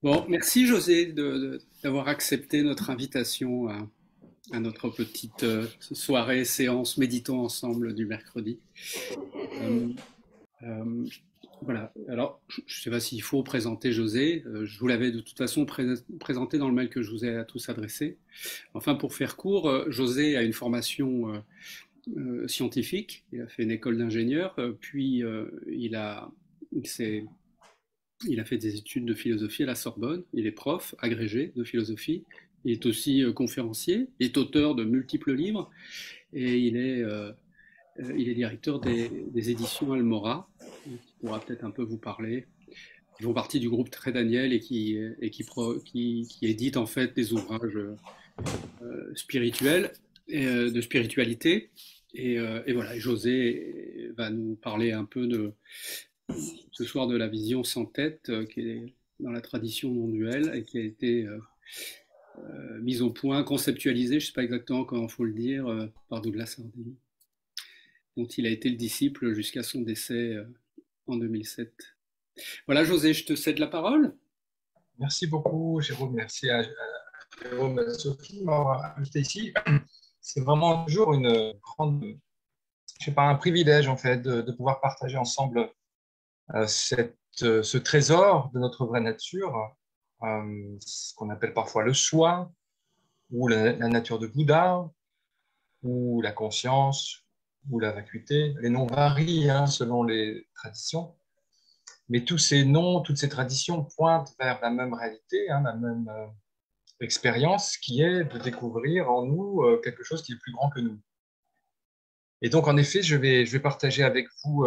Bon, merci José d'avoir accepté notre invitation à notre petite soirée, séance, méditons ensemble du mercredi. Euh, euh, voilà, alors je ne sais pas s'il faut présenter José, je vous l'avais de toute façon présenté dans le mail que je vous ai à tous adressé. Enfin, pour faire court, José a une formation scientifique, il a fait une école d'ingénieur, puis il a fait des études de philosophie à la Sorbonne. Il est prof, agrégé de philosophie. Il est aussi conférencier. Il est auteur de multiples livres. Et il est directeur des éditions Almora, qui pourra peut-être un peu vous parler. Ils font partie du groupe Très Daniel et qui édite en fait des ouvrages spirituels, de spiritualité. Et voilà, et José va nous parler un peu ce soir de la vision sans tête, qui est dans la tradition non duelle et qui a été mise au point, conceptualisée, je ne sais pas exactement comment il faut le dire, par Douglas Harding, dont il a été le disciple jusqu'à son décès en 2007. Voilà, José, je te cède la parole. Merci beaucoup, Jérôme. Merci à Jérôme et à Sophie de m'avoir invité ici. C'est vraiment toujours une grande, je sais pas, un privilège en fait de pouvoir partager ensemble ce trésor de notre vraie nature, ce qu'on appelle parfois le soi, ou la nature de Bouddha, ou la conscience, ou la vacuité. Les noms varient hein, selon les traditions, mais tous ces noms, toutes ces traditions pointent vers la même réalité, hein, la même expérience qui est de découvrir en nous quelque chose qui est plus grand que nous. Et donc, en effet, je vais partager avec vous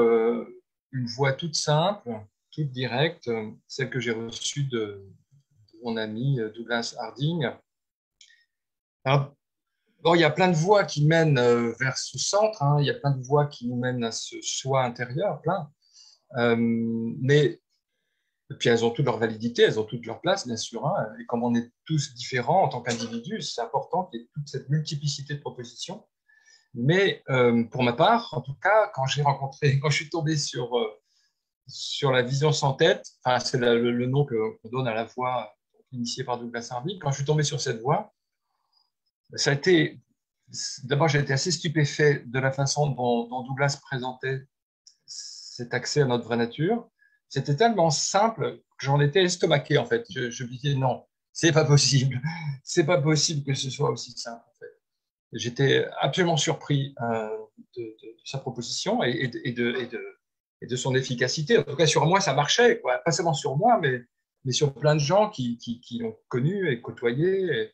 une voix toute simple, toute directe, celle que j'ai reçue de mon ami Douglas Harding. Alors, bon, il y a plein de voies qui mènent vers ce centre, hein, il y a plein de voies qui nous mènent à ce soi intérieur, plein. Mais et puis elles ont toutes leur validité, elles ont toutes leur place, bien sûr. Hein, et comme on est tous différents en tant qu'individus, c'est important qu'il y ait toute cette multiplicité de propositions. Mais pour ma part, en tout cas, quand je suis tombé sur la vision sans tête, enfin, c'est le nom qu'on donne à la voie initiée par Douglas Harding, quand je suis tombé sur cette voie, ça a été, d'abord, j'ai été assez stupéfait de la façon dont Douglas présentait cet accès à notre vraie nature. C'était tellement simple que j'en étais estomaqué, en fait. Je me disais, non, c'est pas possible. C'est pas possible que ce soit aussi simple, en fait. J'étais absolument surpris de sa proposition et de son efficacité. En tout cas, sur moi, ça marchait, quoi. Pas seulement sur moi, mais sur plein de gens qui l'ont connu et côtoyé. Et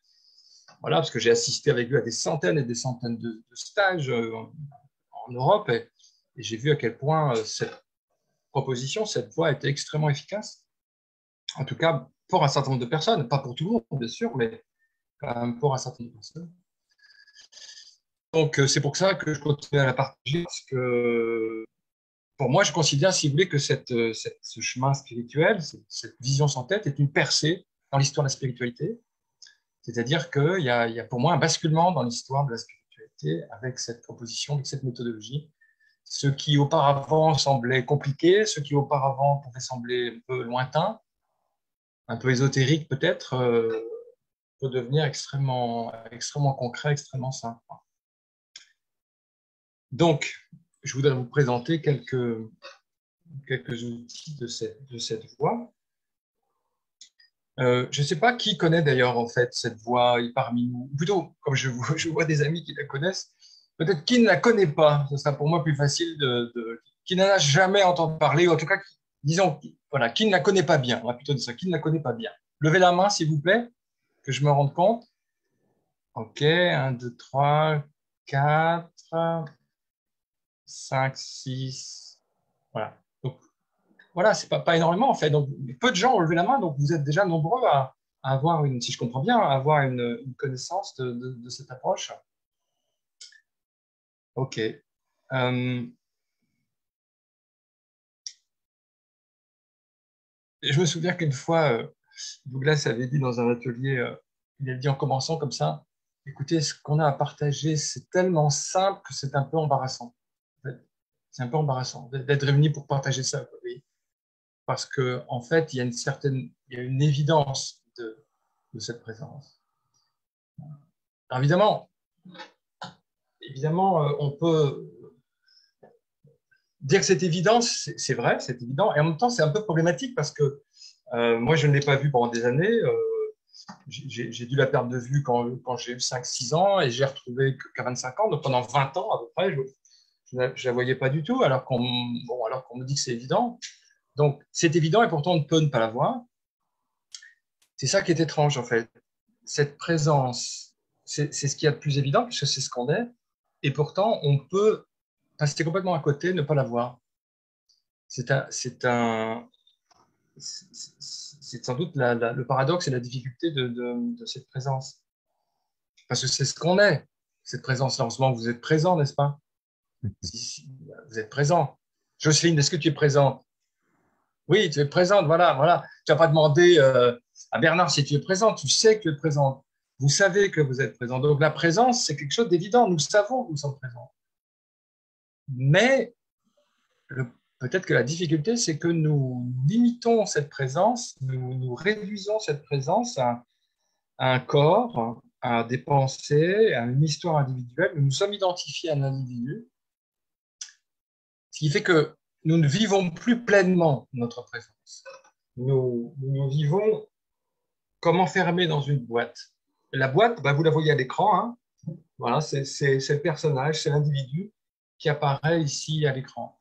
voilà, parce que j'ai assisté avec lui à des centaines et des centaines de stages en Europe et j'ai vu à quel point cette proposition, cette voie était extrêmement efficace. En tout cas, pour un certain nombre de personnes, pas pour tout le monde, bien sûr, mais quand même pour un certain nombre de personnes. Donc, c'est pour ça que je continue à la partager, parce que pour moi, je considère, si vous voulez, que ce chemin spirituel, cette vision sans tête, est une percée dans l'histoire de la spiritualité. C'est-à-dire qu'il y a pour moi un basculement dans l'histoire de la spiritualité avec cette proposition, avec cette méthodologie. Ce qui auparavant semblait compliqué, ce qui auparavant pouvait sembler un peu lointain, un peu ésotérique peut-être, peut devenir extrêmement, extrêmement concret, extrêmement simple. Donc, je voudrais vous présenter quelques outils de cette voie. Je ne sais pas qui connaît d'ailleurs en fait cette voie parmi nous, ou plutôt comme je vois des amis qui la connaissent, peut-être qui ne la connaît pas, ce sera pour moi plus facile qui n'en a jamais entendu parler, ou en tout cas, disons, voilà, qui ne la connaît pas bien, on va plutôt dire ça, qui ne la connaît pas bien. Levez la main s'il vous plaît, que je me rende compte. Ok, 1, 2, 3, 4, 5, 6, voilà. Donc, voilà, c'est pas énormément en fait. Donc, peu de gens ont levé la main, donc vous êtes déjà nombreux à avoir si je comprends bien, à avoir une connaissance de cette approche. Ok. Je me souviens qu'une fois, Douglas avait dit dans un atelier, il a dit en commençant comme ça, écoutez, ce qu'on a à partager, c'est tellement simple que c'est un peu embarrassant. En fait. C'est un peu embarrassant d'être réunis pour partager ça. Quoi, oui. parce qu'en fait, il y a une évidence de cette présence. Alors évidemment, on peut dire que c'est évident, c'est vrai, c'est évident, et en même temps, c'est un peu problématique parce que moi, je ne l'ai pas vu pendant des années. J'ai dû la perdre de vue quand j'ai eu 5-6 ans et j'ai retrouvé qu'à 25 ans, donc pendant 20 ans à peu près, je ne la voyais pas du tout, alors qu'on me dit que c'est évident. Donc, c'est évident et pourtant, on ne peut ne pas la voir. C'est ça qui est étrange, en fait. Cette présence, c'est ce qu'il y a de plus évident, puisque c'est ce qu'on est, et pourtant, on peut passer complètement à côté, ne pas la voir. C'est sans doute le paradoxe et la difficulté de cette présence. Parce que c'est ce qu'on est, cette présence-là. En ce moment, vous êtes présent, n'est-ce pas? Si, vous êtes présent. Jocelyne, est-ce que tu es présente? Oui, tu es présente, voilà. Tu n'as pas demandé à Bernard si tu es présente, tu sais que tu es présente. Vous savez que vous êtes présent. Donc la présence, c'est quelque chose d'évident. Nous savons que nous sommes présents. Mais peut-être que la difficulté, c'est que nous limitons cette présence, nous réduisons cette présence à un corps, à des pensées, à une histoire individuelle. Nous nous sommes identifiés à un individu, ce qui fait que nous ne vivons plus pleinement notre présence. Nous vivons comme enfermés dans une boîte. Et la boîte, vous la voyez à l'écran, hein. Voilà, c'est le personnage, c'est l'individu qui apparaît ici à l'écran.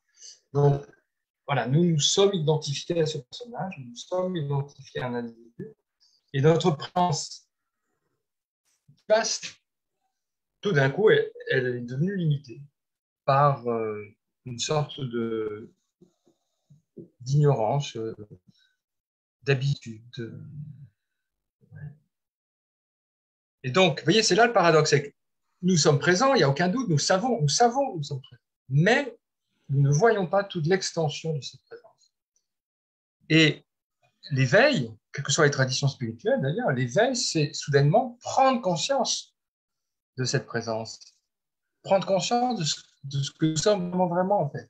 Donc, voilà, nous nous sommes identifiés à ce personnage, nous sommes identifiés à un individu, et notre présence passe, tout d'un coup, elle est devenue limitée par une sorte d'ignorance, d'habitude. Et donc, vous voyez, c'est là le paradoxe, c'est que nous sommes présents, il n'y a aucun doute, nous savons que nous sommes présents, mais nous ne voyons pas toute l'extension de cette présence. Et l'éveil, quelles que soient les traditions spirituelles d'ailleurs, l'éveil, c'est soudainement prendre conscience de cette présence, prendre conscience de ce que nous sommes vraiment en fait.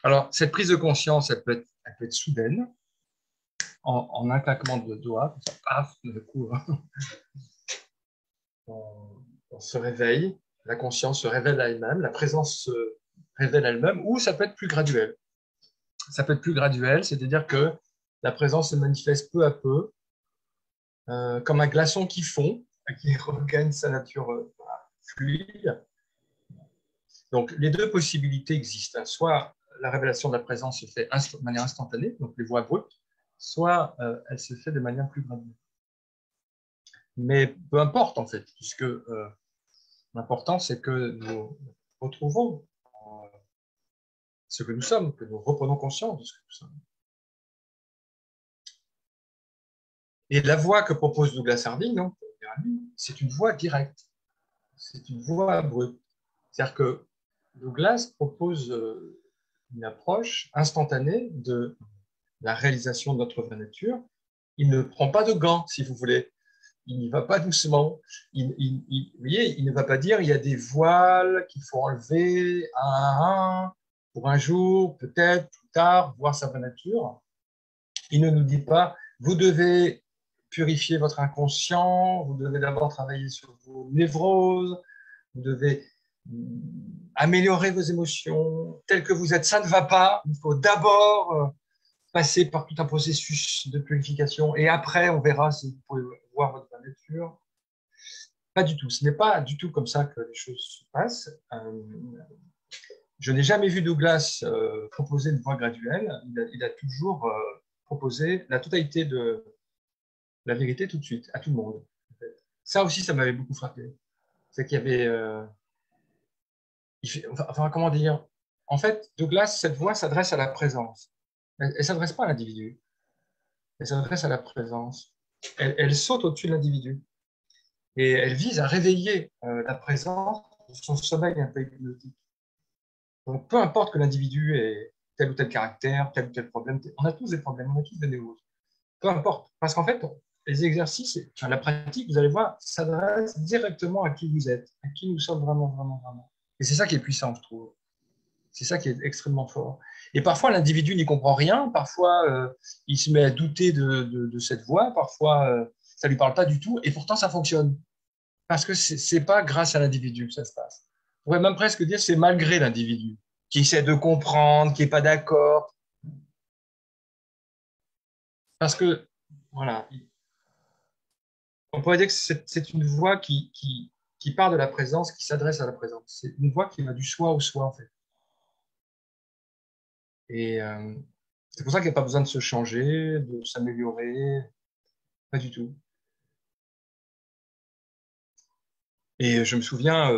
Alors, cette prise de conscience, elle peut être soudaine, en un claquement de doigts, ça paf, d'un coup, on se réveille, la conscience se révèle à elle-même, la présence se révèle à elle-même, ou ça peut être plus graduel. Ça peut être plus graduel, c'est-à-dire que la présence se manifeste peu à peu, comme un glaçon qui fond, qui regagne sa nature fluide. Donc, les deux possibilités existent. Soit la révélation de la présence se fait de manière instantanée, donc les voies abruptes, soit elle se fait de manière plus graduelle. Mais peu importe, en fait, puisque l'important, c'est que nous retrouvons ce que nous sommes, que nous reprenons conscience de ce que nous sommes. Et la voie que propose Douglas Harding, c'est une voie directe, c'est une voie abrupte. C'est-à-dire que Douglas propose une approche instantanée de la réalisation de notre vraie nature. Il ne prend pas de gants, si vous voulez. Il n'y va pas doucement. Vous voyez, il ne va pas dire il y a des voiles qu'il faut enlever un à un pour un jour, peut-être plus tard, voir sa vraie nature. Il ne nous dit pas vous devez purifier votre inconscient, vous devez d'abord travailler sur vos névroses, vous devez améliorer vos émotions telles que vous êtes. Ça ne va pas. Il faut d'abord passer par tout un processus de purification et après, on verra si vous pouvez voir votre vraie nature. Pas du tout. Ce n'est pas du tout comme ça que les choses se passent. Je n'ai jamais vu Douglas proposer une voie graduelle. Il a toujours proposé la totalité de la vérité tout de suite, à tout le monde. Ça aussi, ça m'avait beaucoup frappé. C'est qu'il y avait... enfin, comment dire? En fait, Douglas, cette voie s'adresse à la présence. Elle ne s'adresse pas à l'individu. Elle s'adresse à la présence. Elle saute au-dessus de l'individu. Et elle vise à réveiller la présence de son sommeil un peu hypnotique. Donc, peu importe que l'individu ait tel ou tel caractère, tel ou tel problème, on a tous des problèmes, on a tous des névroses. Peu importe. Parce qu'en fait, les exercices, la pratique, vous allez voir, s'adresse directement à qui vous êtes, à qui nous sommes vraiment, vraiment, vraiment. Et c'est ça qui est puissant, je trouve. C'est ça qui est extrêmement fort. Et parfois, l'individu n'y comprend rien, parfois, il se met à douter de cette voie, parfois, ça ne lui parle pas du tout, et pourtant, ça fonctionne. Parce que ce n'est pas grâce à l'individu que ça se passe. On pourrait même presque dire que c'est malgré l'individu, qui essaie de comprendre, qui n'est pas d'accord. Parce que, voilà, on pourrait dire que c'est une voie qui part de la présence, qui s'adresse à la présence. C'est une voie qui va du soi au soi, en fait. Et c'est pour ça qu'il n'y a pas besoin de se changer, de s'améliorer, pas du tout. Et je me souviens,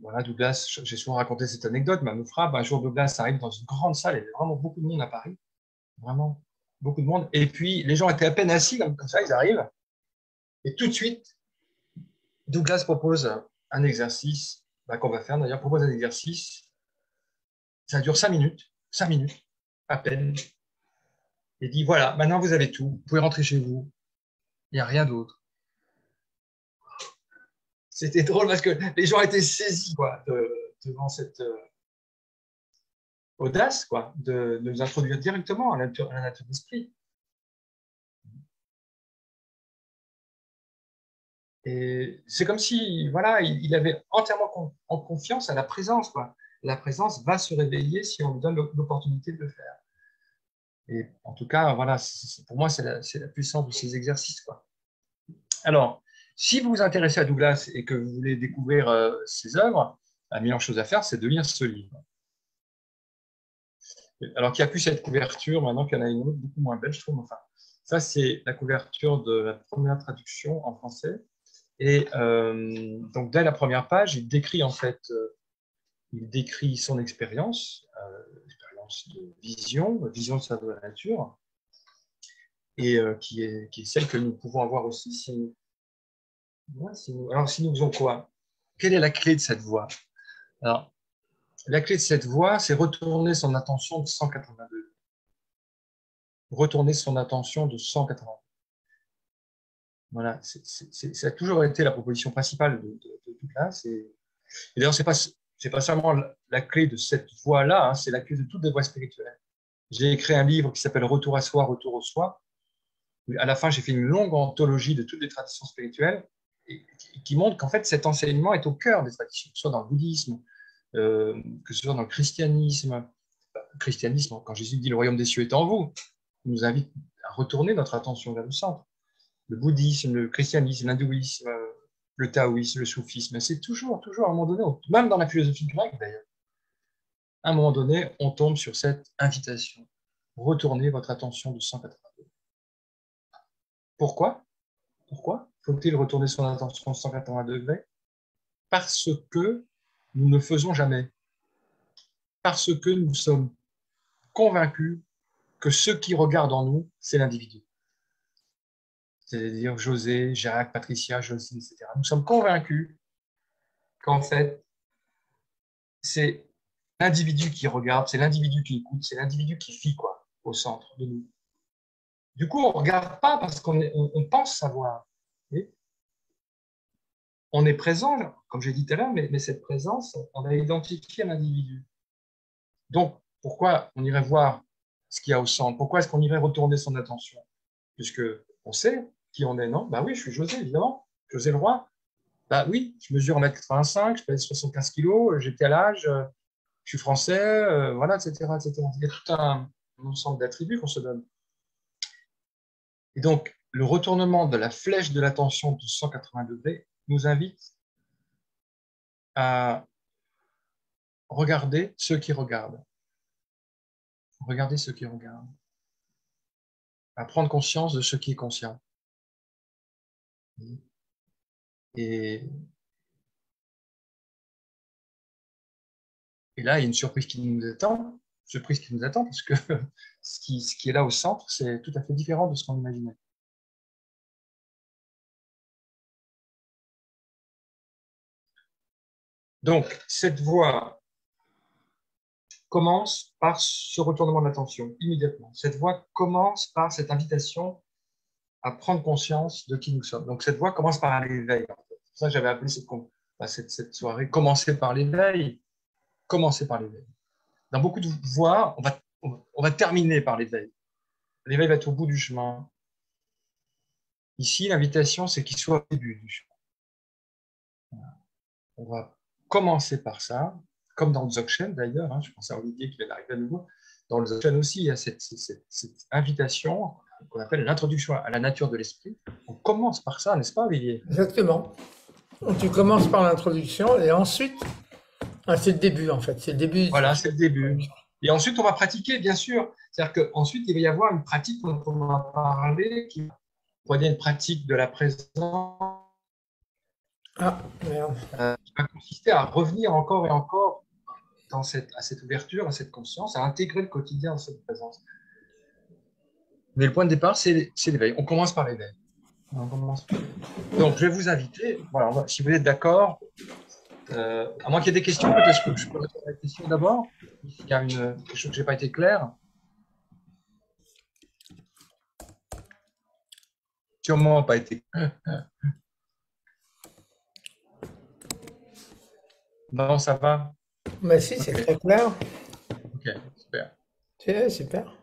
voilà, Douglas, j'ai souvent raconté cette anecdote, mais elle me frappe. Un jour, Douglas arrive dans une grande salle, il y avait vraiment beaucoup de monde à Paris, vraiment beaucoup de monde. Et puis, les gens étaient à peine assis, comme ça, ils arrivent. Et tout de suite, Douglas propose un exercice qu'on va faire. D'ailleurs, propose un exercice. Ça dure 5 minutes à peine. Et dit, voilà, maintenant vous avez tout, vous pouvez rentrer chez vous. Il n'y a rien d'autre. C'était drôle parce que les gens étaient saisis quoi, devant cette audace quoi, de nous introduire directement à la nature d'esprit. Et c'est comme si voilà, il avait entièrement en confiance à la présence. Quoi. La présence va se réveiller si on lui donne l'opportunité de le faire. Et en tout cas, voilà, pour moi, c'est la puissance de ces exercices. Quoi. Alors, si vous vous intéressez à Douglas et que vous voulez découvrir ses œuvres, la meilleure chose à faire, c'est de lire ce livre. Alors qu'il n'y a plus cette couverture, maintenant qu'il y en a une autre, beaucoup moins belle, je trouve. Enfin, ça, c'est la couverture de la première traduction en français. Et donc, dès la première page, il décrit en fait, il décrit son expérience, l'expérience de vision de sa nature, et qui est celle que nous pouvons avoir aussi si alors, si nous faisons quoi? Quelle est la clé de cette voie? Alors, la clé de cette voie, c'est retourner son attention de 182. Retourner son attention de 180. Voilà, ça a toujours été la proposition principale de Douglas. Et d'ailleurs, ce n'est pas seulement la clé de cette voie-là, hein, c'est la clé de toutes les voies spirituelles. J'ai écrit un livre qui s'appelle Retour à soi, retour au soi. À la fin, j'ai fait une longue anthologie de toutes les traditions spirituelles et qui montre qu'en fait, cet enseignement est au cœur des traditions, que ce soit dans le bouddhisme, que ce soit dans le christianisme. Quand Jésus dit « le royaume des cieux est en vous », il nous invite à retourner notre attention vers le centre. Le bouddhisme, le christianisme, l'hindouisme, le taoïsme, le soufisme, c'est toujours, à un moment donné, même dans la philosophie grecque d'ailleurs, à un moment donné, on tombe sur cette invitation. Retournez votre attention de 182. Pourquoi faut-il retourner son attention de 180 degrés? Parce que nous ne faisons jamais. Parce que nous sommes convaincus que ce qui regarde en nous, c'est l'individu. C'est-à-dire José, Jacques, Patricia, Jocelyne, etc. Nous sommes convaincus qu'en fait, c'est l'individu qui regarde, c'est l'individu qui écoute, c'est l'individu qui vit quoi, au centre de nous. Du coup, on ne regarde pas parce qu'on pense savoir. On est présent, comme j'ai dit tout à l'heure, mais cette présence, on a identifié l'individu. Donc, pourquoi on irait voir ce qu'il y a au centre? Pourquoi est-ce qu'on irait retourner son attention? Puisque on sait qui on est, non? Bah oui, je suis José, évidemment. José le roi. Bah oui, je mesure 1m85, je pèse 75 kg, j'ai tel âge, je suis français, voilà, etc., etc. Il y a tout un ensemble d'attributs qu'on se donne. Et donc, le retournement de la flèche de l'attention de 180 degrés nous invite à regarder ceux qui regardent. Regardez ceux qui regardent. À prendre conscience de ce qui est conscient. Et là, il y a une surprise qui nous attend. Parce que ce qui est là au centre, c'est tout à fait différent de ce qu'on imaginait. Donc, cette voie commence par ce retournement de l'attention, immédiatement. Cette voie commence par cette invitation à prendre conscience de qui nous sommes. Donc, cette voie commence par l'éveil. C'est pour ça que j'avais appelé cette soirée « Commencer par l'éveil ». commencer par l'éveil. Dans beaucoup de voies, on va terminer par l'éveil. L'éveil va être au bout du chemin. Ici, l'invitation, c'est qu'il soit au début du chemin. On va commencer par ça, comme dans le Dzogchen d'ailleurs. Hein, je pense à Olivier qui vient d'arriver à nouveau. Dans le Dzogchen aussi, il y a cette invitation qu'on appelle l'introduction à la nature de l'esprit. On commence par ça, n'est-ce pas, Olivier? Exactement. Donc, tu commences par l'introduction et ensuite, c'est le début en fait. C'est le début. Voilà, c'est le début. Et ensuite, on va pratiquer, bien sûr. C'est-à-dire qu'ensuite, il va y avoir une pratique dont on va parler, qui va une pratique de la présence, Ah, merde. qui va consister à revenir encore et encore à cette ouverture, à cette conscience, à intégrer le quotidien dans cette présence. Mais le point de départ, c'est l'éveil. On commence par l'éveil. Donc, je vais vous inviter, voilà, si vous êtes d'accord, à moins qu'il y ait des questions, peut-être que je peux répondre à la question d'abord. Il y a quelque chose que je n'ai pas été clair. Sûrement pas été clair. Non, ça va? Bah si, c'est très clair. Ok, super. C'est super.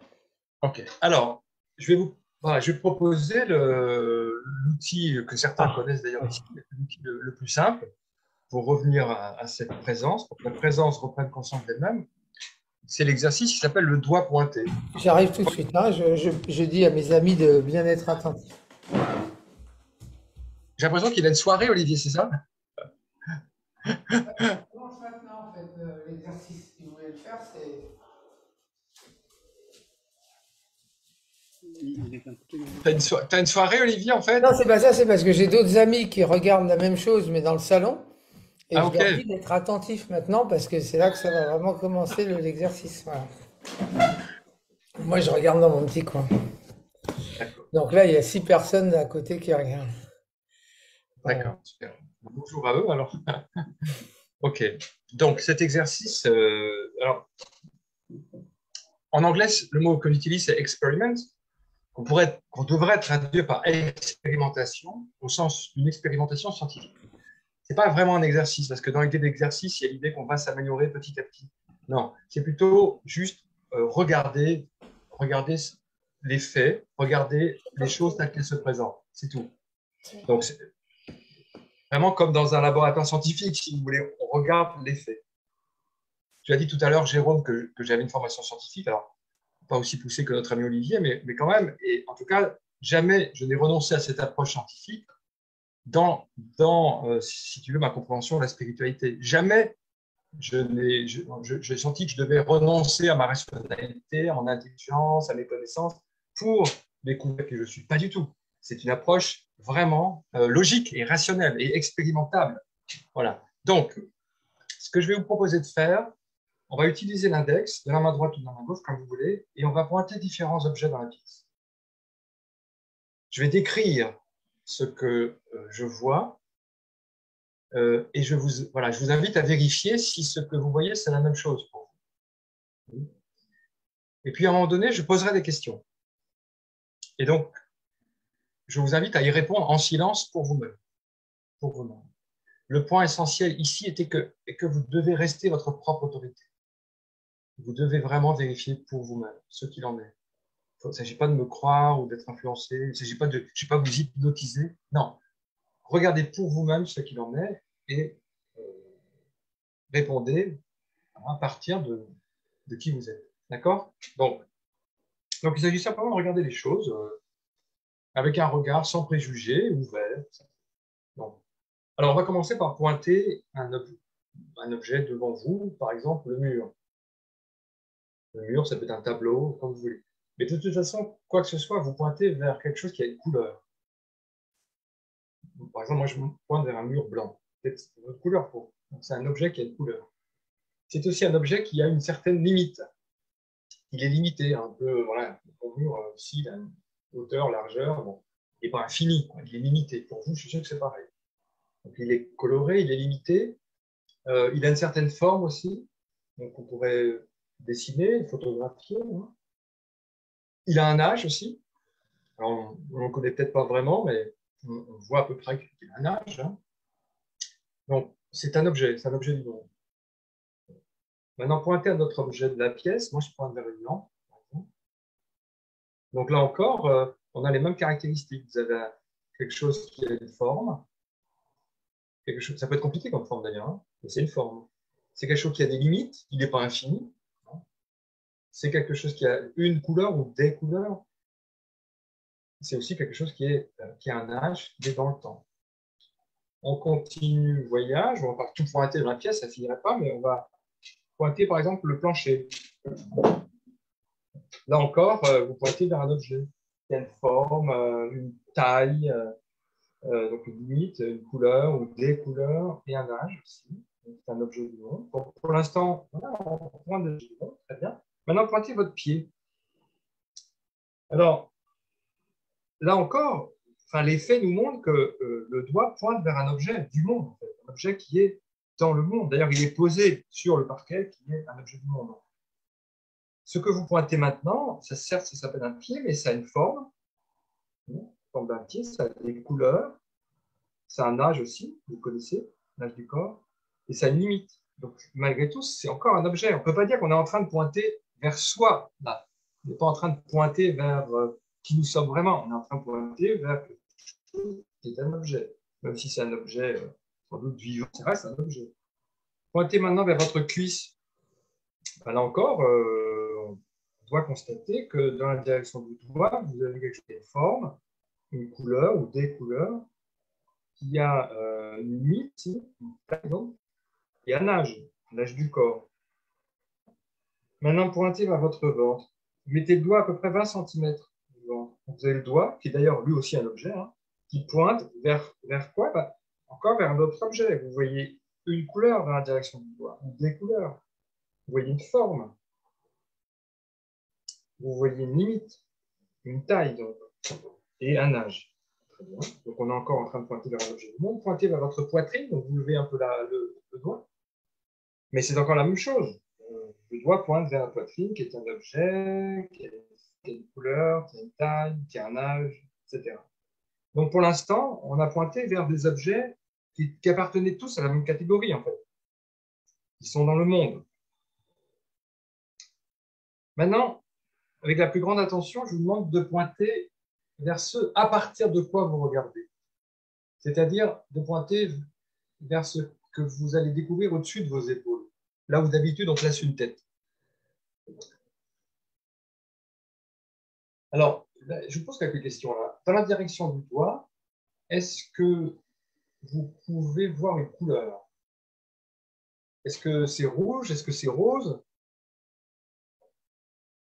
Ok, alors, je vais proposer l'outil que certains connaissent d'ailleurs ici, l'outil le plus simple pour revenir à cette présence, pour que la présence reprenne conscience d'elle-même. C'est l'exercice qui s'appelle le doigt pointé. J'arrive tout de suite. Hein. Je dis à mes amis de bien être attentifs. J'ai l'impression qu'il a une soirée, Olivier, c'est ça? Commence maintenant, en fait, l'exercice. Si vous voulez le faire, c'est... T'as une soirée, Olivier, en fait? Non, c'est pas ça, c'est parce que j'ai d'autres amis qui regardent la même chose, mais dans le salon. Et je ok. leur dis d'être attentifs maintenant, parce que c'est là que ça va vraiment commencer l'exercice. Voilà. Moi, je regarde dans mon petit coin. Donc là, il y a 6 personnes à côté qui regardent. D'accord, super. Bonjour à eux, alors. Ok. Donc, cet exercice, alors, en anglais, le mot qu'on utilise, c'est experiment, qu'on devrait traduire par expérimentation, au sens d'une expérimentation scientifique. Ce n'est pas vraiment un exercice, parce que dans l'idée d'exercice, il y a l'idée qu'on va s'améliorer petit à petit. Non, c'est plutôt juste regarder les faits, regarder les choses telles qu'elles se présentent. C'est tout. Donc, c'est vraiment comme dans un laboratoire scientifique, si vous voulez, on regarde les faits. Tu as dit tout à l'heure, Jérôme, que j'avais une formation scientifique, alors pas aussi poussée que notre ami Olivier, mais quand même, et en tout cas, jamais je n'ai renoncé à cette approche scientifique dans si tu veux, ma compréhension de la spiritualité. Jamais j'ai senti que je devais renoncer à ma rationalité, à mon intelligence, à mes connaissances pour découvrir qui je suis. Pas du tout. C'est une approche vraiment logique et rationnelle et expérimentable. Voilà. Donc, ce que je vais vous proposer de faire, on va utiliser l'index de la main droite ou de la main gauche, comme vous voulez, et on va pointer différents objets dans la pièce. Je vais décrire ce que je vois et je vous invite à vérifier si ce que vous voyez, c'est la même chose pour vous. Et puis, à un moment donné, je poserai des questions. Et donc, je vous invite à y répondre en silence pour vous-même. Le point essentiel ici est que vous devez rester votre propre autorité. Vous devez vraiment vérifier pour vous-même ce qu'il en est. Il ne s'agit pas de me croire ou d'être influencé. Il ne s'agit pas de vous hypnotiser. Non. Regardez pour vous-même ce qu'il en est et répondez à partir de qui vous êtes. D'accord? Donc, il s'agit simplement de regarder les choses avec un regard sans préjugés, ouvert. Donc, alors, on va commencer par pointer un objet devant vous, par exemple le mur. Le mur, ça peut être un tableau, comme vous voulez. Mais de toute façon, quoi que ce soit, vous pointez vers quelque chose qui a une couleur. Par exemple, moi, je pointe vers un mur blanc. C'est une autre couleur pour. C'est un objet qui a une couleur. C'est aussi un objet qui a une certaine limite. Il est limité, un peu, voilà, le mur, ici, il a une hauteur, largeur, bon, il n'est pas infini, quoi. Il est limité. Pour vous, je suis sûr que c'est pareil. Donc, il est coloré, il est limité. Il a une certaine forme aussi. Donc, on pourrait dessiner, photographier. Hein. Il a un âge aussi. Alors, on ne le connaît peut-être pas vraiment, mais on voit à peu près qu'il a un âge. Hein. Donc, c'est un objet du monde. Maintenant, pointez à notre objet de la pièce. Moi, je pointe vers une lampe. Donc là encore, on a les mêmes caractéristiques. Vous avez quelque chose qui a une forme. Ça peut être compliqué comme forme d'ailleurs, hein, mais c'est une forme. C'est quelque chose qui a des limites, il n'est pas infini. C'est quelque chose qui a une couleur ou des couleurs. C'est aussi quelque chose qui a un âge, qui est dans le temps. On continue le voyage, on va pas tout pointer dans la pièce, ça ne finirait pas, mais on va pointer par exemple le plancher. Là encore, vous pointez vers un objet. Il y a une forme, une taille, donc une limite, une couleur ou des couleurs et un âge aussi. C'est un objet du monde. Donc, pour l'instant, voilà, on pointe l'objet du monde, très bien. Maintenant, pointez votre pied. Alors, là encore, les faits nous montrent que le doigt pointe vers un objet du monde, en fait, un objet qui est dans le monde. D'ailleurs, il est posé sur le parquet qui est un objet du monde. Ce que vous pointez maintenant, certes, ça s'appelle un pied, mais ça a une forme. La forme d'un pied, ça a des couleurs, ça a un âge aussi, vous connaissez, l'âge du corps, et ça a une limite. Donc, malgré tout, c'est encore un objet. On ne peut pas dire qu'on est en train de pointer vers soi, là. On n'est pas en train de pointer vers qui nous sommes vraiment. On est en train de pointer vers quelque chose qui est un objet. Même si c'est un objet sans doute vivant, ça reste un objet. Pointez maintenant vers votre cuisse. Là encore, on doit constater que dans la direction du doigt, vous avez quelque chose qui a une forme, une couleur ou des couleurs, qui a une limite, par exemple, et un âge du corps. Maintenant, pointez vers votre ventre. Mettez le doigt à peu près 20 cm du ventre. Vous avez le doigt, qui est d'ailleurs lui aussi un objet, hein, qui pointe vers quoi? Encore vers un autre objet. Vous voyez une couleur dans la direction du doigt, ou des couleurs. Vous voyez une forme. Vous voyez une limite, une taille, donc, et un âge. Très bien. Donc, on est encore en train de pointer vers un objet du monde. Pointez vers votre poitrine, donc vous levez un peu le doigt. Mais c'est encore la même chose. Le doigt pointe vers la poitrine, qui est un objet, qui a une couleur, qui a une taille, qui a un âge, etc. Donc, pour l'instant, on a pointé vers des objets qui appartenaient tous à la même catégorie, en fait. Ils sont dans le monde. Maintenant, avec la plus grande attention, je vous demande de pointer vers ce à partir de quoi vous regardez. C'est-à-dire de pointer vers ce que vous allez découvrir au-dessus de vos épaules. Là où d'habitude on place une tête. Alors, je vous pose quelques questions là. Dans la direction du doigt, est-ce que vous pouvez voir une couleur? Est-ce que c'est rouge? Est-ce que c'est rose?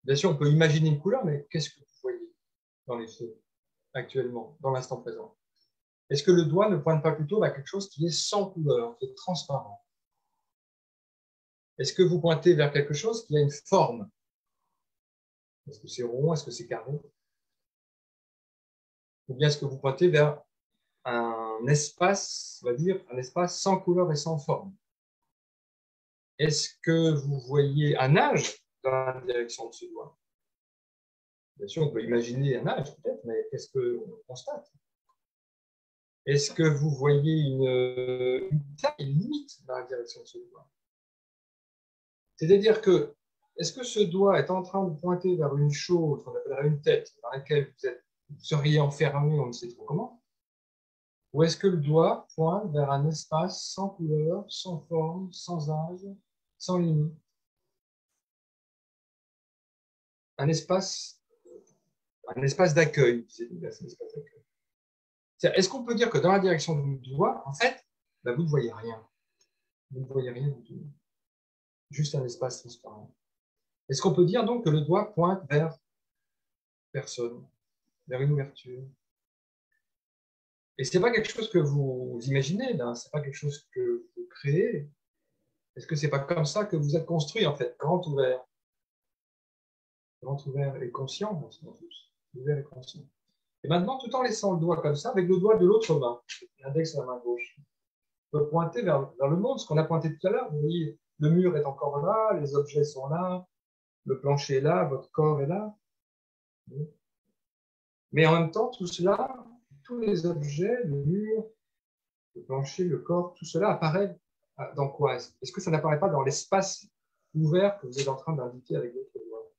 Bien sûr, on peut imaginer une couleur, mais qu'est-ce que vous voyez dans les faits actuellement, dans l'instant présent? Est-ce que le doigt ne pointe pas plutôt vers quelque chose qui est sans couleur, qui est transparent? Est-ce que vous pointez vers quelque chose qui a une forme? Est-ce que c'est rond? Est-ce que c'est carré? Ou bien est-ce que vous pointez vers un espace, on va dire, un espace sans couleur et sans forme? Est-ce que vous voyez un âge dans la direction de ce doigt? Bien sûr, on peut imaginer un âge peut-être, mais qu'est-ce qu'on constate? Est-ce que vous voyez une taille, une limite dans la direction de ce doigt? C'est-à-dire que, est-ce que ce doigt est en train de pointer vers une chose, qu'on appellerait une tête, dans laquelle vous seriez enfermé, on ne sait trop comment? Ou est-ce que le doigt pointe vers un espace sans couleur, sans forme, sans âge, sans limite? Un espace d'accueil. Est-ce qu'on peut dire que dans la direction du doigt, en fait, vous ne voyez rien? Vous ne voyez rien du tout. Juste un espace transparent. Est-ce qu'on peut dire donc que le doigt pointe vers personne, vers une ouverture? Et ce n'est pas quelque chose que vous imaginez, là, ce n'est pas quelque chose que vous créez. Est-ce que ce n'est pas comme ça que vous êtes construit, en fait, grand ouvert et conscient, tous, ouvert et conscient. Et maintenant, tout en laissant le doigt comme ça, avec le doigt de l'autre main, l'index de la main gauche, on peut pointer vers le monde, ce qu'on a pointé tout à l'heure. Vous voyez, le mur est encore là, les objets sont là, le plancher est là, votre corps est là. Mais en même temps, tout cela, tous les objets, le mur, le plancher, le corps, tout cela apparaît dans quoi? Est-ce que ça n'apparaît pas dans l'espace ouvert que vous êtes en train d'indiquer avec votre doigt?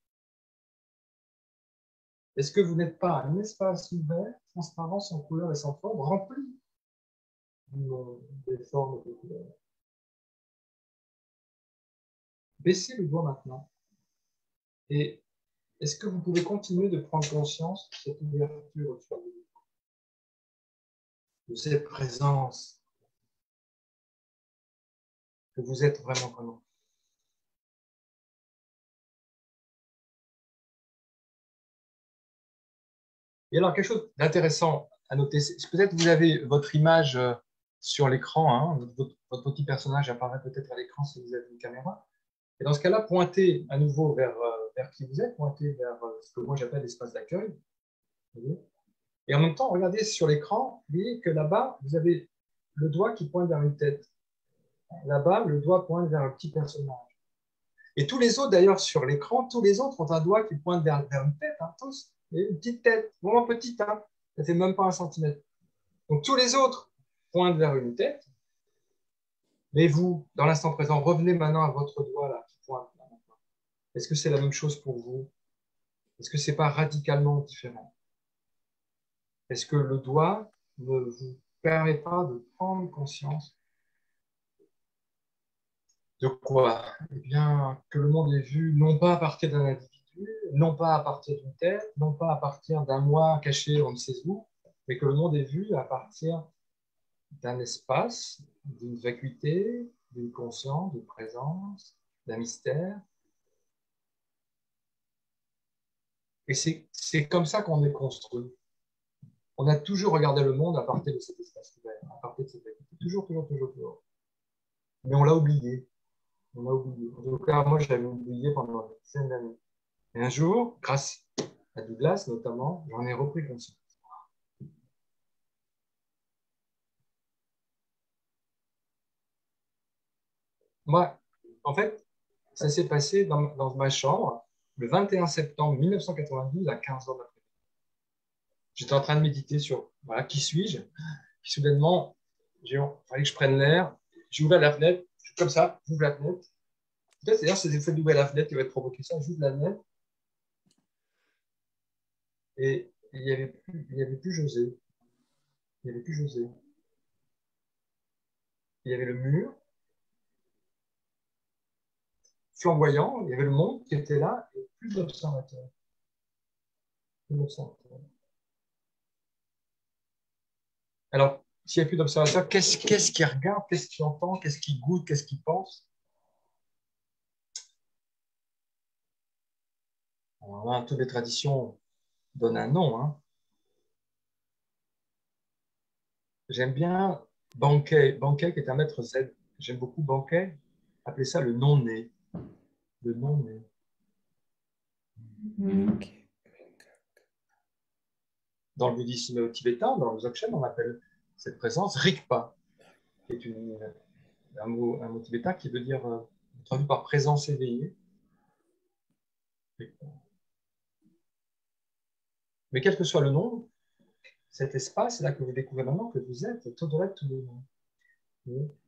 Est-ce que vous n'êtes pas un espace ouvert, transparent, sans couleur et sans forme, rempli des formes et des couleurs? Baissez le doigt maintenant. Et est-ce que vous pouvez continuer de prendre conscience de cette ouverture autour de vous, de cette présence que vous êtes vraiment, vraiment? Et alors, quelque chose d'intéressant à noter, peut-être vous avez votre image sur l'écran, hein, votre petit personnage apparaît peut-être à l'écran si vous avez une caméra. Et dans ce cas-là, pointez à nouveau vers qui vous êtes, pointez vers ce que moi j'appelle l'espace d'accueil. Et en même temps, regardez sur l'écran, vous voyez que là-bas, vous avez le doigt qui pointe vers une tête. Là-bas, le doigt pointe vers un petit personnage. Et tous les autres, d'ailleurs, sur l'écran, tous les autres ont un doigt qui pointe vers une tête, hein, tous. Et une petite tête, vraiment petite, hein. Ça ne fait même pas 1 centimètre. Donc tous les autres pointent vers une tête. Mais vous, dans l'instant présent, revenez maintenant à votre doigt là, qui pointe là. Est-ce que c'est la même chose pour vous? Est-ce que ce n'est pas radicalement différent? Est-ce que le doigt ne vous permet pas de prendre conscience de quoi? Eh bien, que le monde est vu non pas à partir d'un individu, non pas à partir d'une tête, non pas à partir d'un moi caché on ne sait où, mais que le monde est vu à partir d'un espace, d'une vacuité, d'une conscience, d'une présence, d'un mystère. Et c'est comme ça qu'on est construit. On a toujours regardé le monde à partir de cet espace ouvert, à partir de cette vacuité. Toujours, toujours, toujours, toujours. Mais on l'a oublié. On l'a oublié. En tout cas, moi, je l'avais oublié pendant des dizaines d'années. Et un jour, grâce à Douglas notamment, j'en ai repris conscience. Moi, en fait, ça s'est passé dans ma chambre le 21 septembre 1992 à 15h d'après. J'étais en train de méditer sur voilà, qui suis-je. Puis soudainement, il fallait que je prenne l'air. J'ai ouvert la fenêtre, comme ça, j'ouvre la fenêtre. Peut-être d'ailleurs, c'est l'effet d'ouvrir la fenêtre qui va te provoquer ça. J'ouvre la fenêtre. Et il n'y avait plus José. Il n'y avait plus José. Il y avait le mur flamboyant, il y avait le monde qui était là, et plus d'observateurs. Alors, s'il n'y a plus d'observateurs, qu'est-ce qu'il regarde, qu'est-ce qu'il entend, qu'est-ce qu'il goûte, qu'est-ce qu'il pense? Alors là, toutes les traditions donnent un nom. Hein. J'aime bien Bankei. Bankei qui est un maître zen. J'aime beaucoup Bankei. Appelez ça le non-né. Le non-né. Okay. Dans le bouddhisme tibétain, dans le Dzogchen, on appelle cette présence Rigpa, qui est un mot tibétain qui veut dire, traduit par présence éveillée. Mais quel que soit le nom, cet espace, c'est là que vous découvrez maintenant que vous êtes au-delà de tous les noms.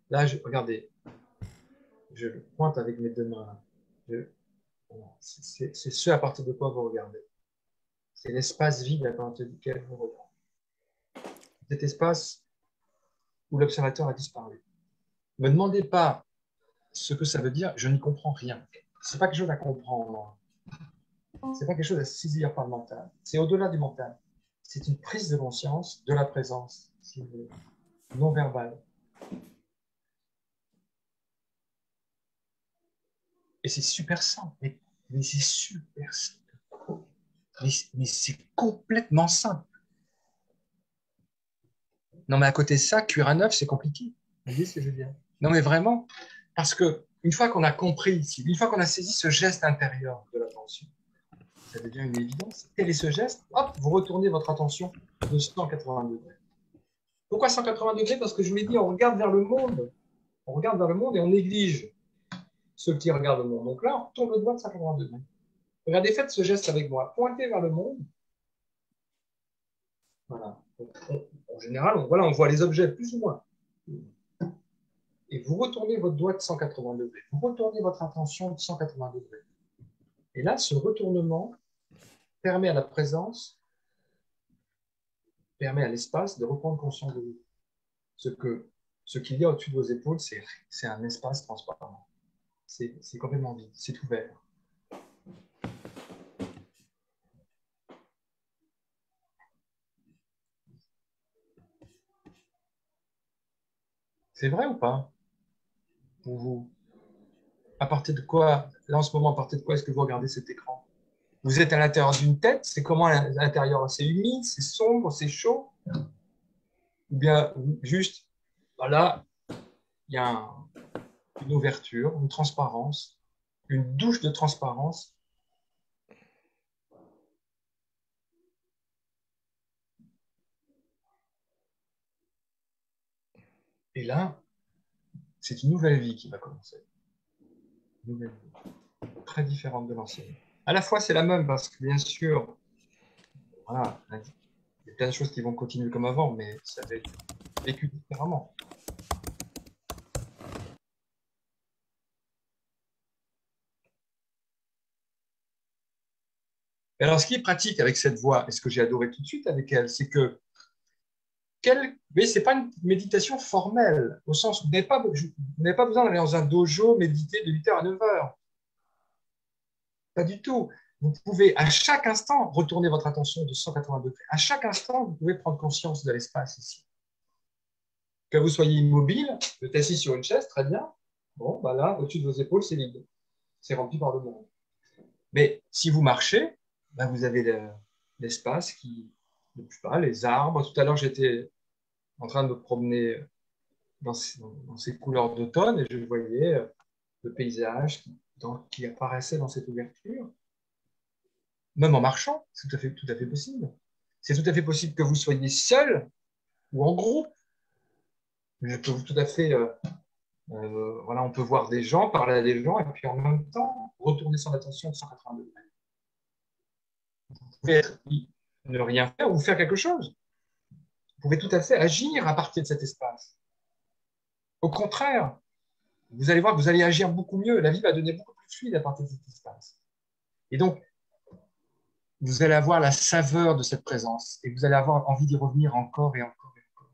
Là, regardez, je le pointe avec mes deux mains. C'est ce à partir de quoi vous regardez. C'est l'espace vide à partir duquel vous regardez. Cet espace où l'observateur a disparu. Ne me demandez pas ce que ça veut dire, je n'y comprends rien. Ce n'est pas quelque chose à comprendre. Ce n'est pas quelque chose à saisir par le mental. C'est au-delà du mental. C'est une prise de conscience de la présence, si vous voulez, non verbale. Et c'est super simple. Mais c'est super simple. Mais c'est complètement simple. Non, mais à côté de ça, cuire un œuf, c'est compliqué. Vous voyez ce que je veux dire? Non, mais vraiment, parce que une fois qu'on a compris, une fois qu'on a saisi ce geste intérieur de l'attention, ça devient une évidence. Quel est ce geste? Hop, vous retournez votre attention de 180 degrés. Pourquoi 180 degrés? Parce que je vous l'ai dit, on regarde vers le monde. On regarde vers le monde et on néglige ceux qui regardent le monde. Donc là, on retourne le doigt de 180 degrés. Regardez, faites ce geste avec moi. Pointez vers le monde. Voilà. En général, on voit les objets plus ou moins. et vous retournez votre doigt de 180 degrés. Vous retournez votre attention de 180 degrés. Et là, ce retournement permet à la présence, permet à l'espace de reprendre conscience de vous. Ce qu'il y a au-dessus de vos épaules, c'est un espace transparent. C'est complètement vide, c'est ouvert. C'est vrai ou pas pour vous? À partir de quoi, là en ce moment, à partir de quoi est-ce que vous regardez cet écran? Vous êtes à l'intérieur d'une tête, c'est comment à l'intérieur? C'est humide, c'est sombre, c'est chaud? Ou bien juste, voilà, il y a une ouverture, une transparence, une douche de transparence. Et là, c'est une nouvelle vie qui va commencer. Une nouvelle vie, très différente de l'ancienne. À la fois, c'est la même parce que, bien sûr, voilà, il y a plein de choses qui vont continuer comme avant, mais ça va être vécu différemment. Et alors, ce qui est pratique avec cette voix, et ce que j'ai adoré tout de suite avec elle, c'est que mais ce n'est pas une méditation formelle, au sens où vous n'avez pas besoin d'aller dans un dojo méditer de 8h à 9h. Pas du tout. Vous pouvez à chaque instant retourner votre attention de 180 degrés. À chaque instant, vous pouvez prendre conscience de l'espace ici. Que vous soyez immobile, vous êtes assis sur une chaise, très bien. Bon, bah là, au-dessus de vos épaules, c'est vide. C'est rempli par le monde. Mais si vous marchez, bah vous avez l'espace qui, je sais pas, les arbres. Tout à l'heure, j'étais en train de me promener dans ces couleurs d'automne et je voyais le paysage qui apparaissait dans cette ouverture. Même en marchant, c'est tout à fait possible. C'est tout à fait possible que vous soyez seul ou en groupe. Je peux tout à fait, voilà, on peut voir des gens, parler à des gens et puis en même temps retourner son attention de 180 degrés. Vous pouvez ne rien faire ou faire quelque chose. Vous pouvez tout à fait agir à partir de cet espace. Au contraire, vous allez voir que vous allez agir beaucoup mieux. La vie va devenir beaucoup plus fluide à partir de cet espace. Et donc, vous allez avoir la saveur de cette présence et vous allez avoir envie d'y revenir encore et encore et encore.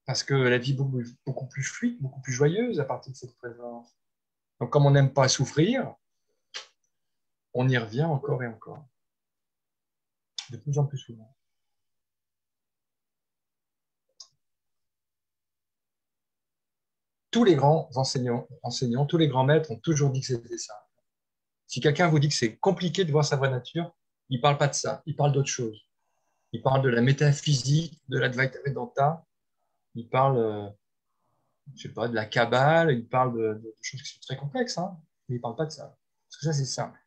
Parce que la vie est beaucoup plus fluide, beaucoup plus joyeuse à partir de cette présence. Donc, comme on n'aime pas souffrir, on y revient encore et encore. De plus en plus souvent. Tous les grands enseignants, tous les grands maîtres ont toujours dit que c'était ça. Si quelqu'un vous dit que c'est compliqué de voir sa vraie nature, il ne parle pas de ça, il parle d'autre chose. Il parle de la métaphysique, de l'Advaita Vedanta, il parle, je sais pas, de la Kabbale, il parle de choses qui sont très complexes, hein, mais il ne parle pas de ça. Parce que ça, c'est simple.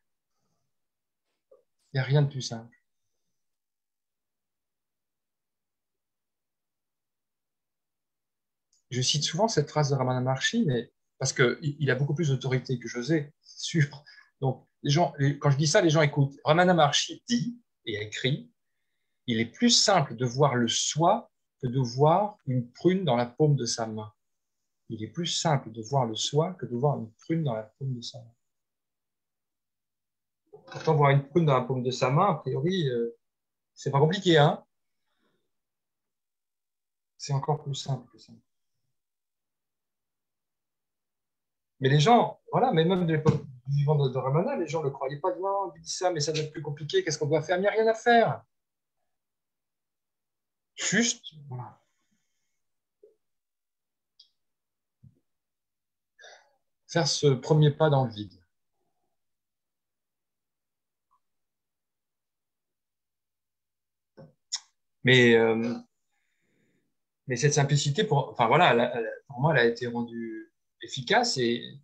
Il n'y a rien de plus simple. Je cite souvent cette phrase de Ramana Maharshi, mais parce qu'il a beaucoup plus d'autorité que José, c'est sûr. Donc, quand je dis ça, les gens écoutent. Ramana Maharshi dit et a écrit, il est plus simple de voir le soi que de voir une prune dans la paume de sa main. Il est plus simple de voir le soi que de voir une prune dans la paume de sa main. Pourtant, voir une prune dans la paume de sa main, a priori, c'est pas compliqué, hein? C'est encore plus simple que ça. Mais les gens, voilà, mais même de l'époque du vivant de Ramana, les gens ne le croyaient pas. On dit ça, mais ça doit être plus compliqué, qu'est-ce qu'on doit faire? Il n'y a rien à faire. Juste, voilà. Faire ce premier pas dans le vide. Mais cette simplicité, pour moi, elle a été rendue efficace et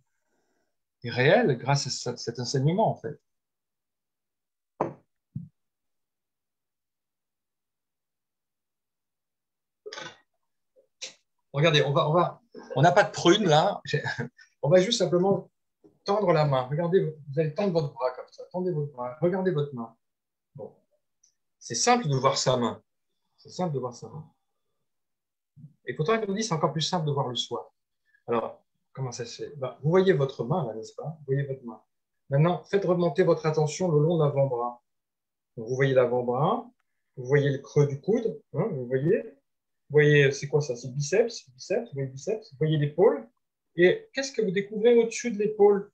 réelle grâce à cet enseignement, en fait. Regardez, on n'a pas de prune là. On va juste simplement tendre la main. Regardez, vous allez tendre votre bras comme ça. Tendez votre bras. Regardez votre main. Bon. C'est simple de voir sa main. C'est simple de voir sa main. Et pourtant, il nous dit c'est encore plus simple de voir le soi. Alors, comment ça se fait? Vous voyez votre main, là, n'est-ce pas? Vous voyez votre main. Maintenant, faites remonter votre attention le long de l'avant-bras. Vous voyez l'avant-bras, vous voyez le creux du coude, hein, vous voyez, c'est quoi ça? C'est biceps, biceps, vous voyez biceps, vous voyez l'épaule. Et qu'est-ce que vous découvrez au-dessus de l'épaule?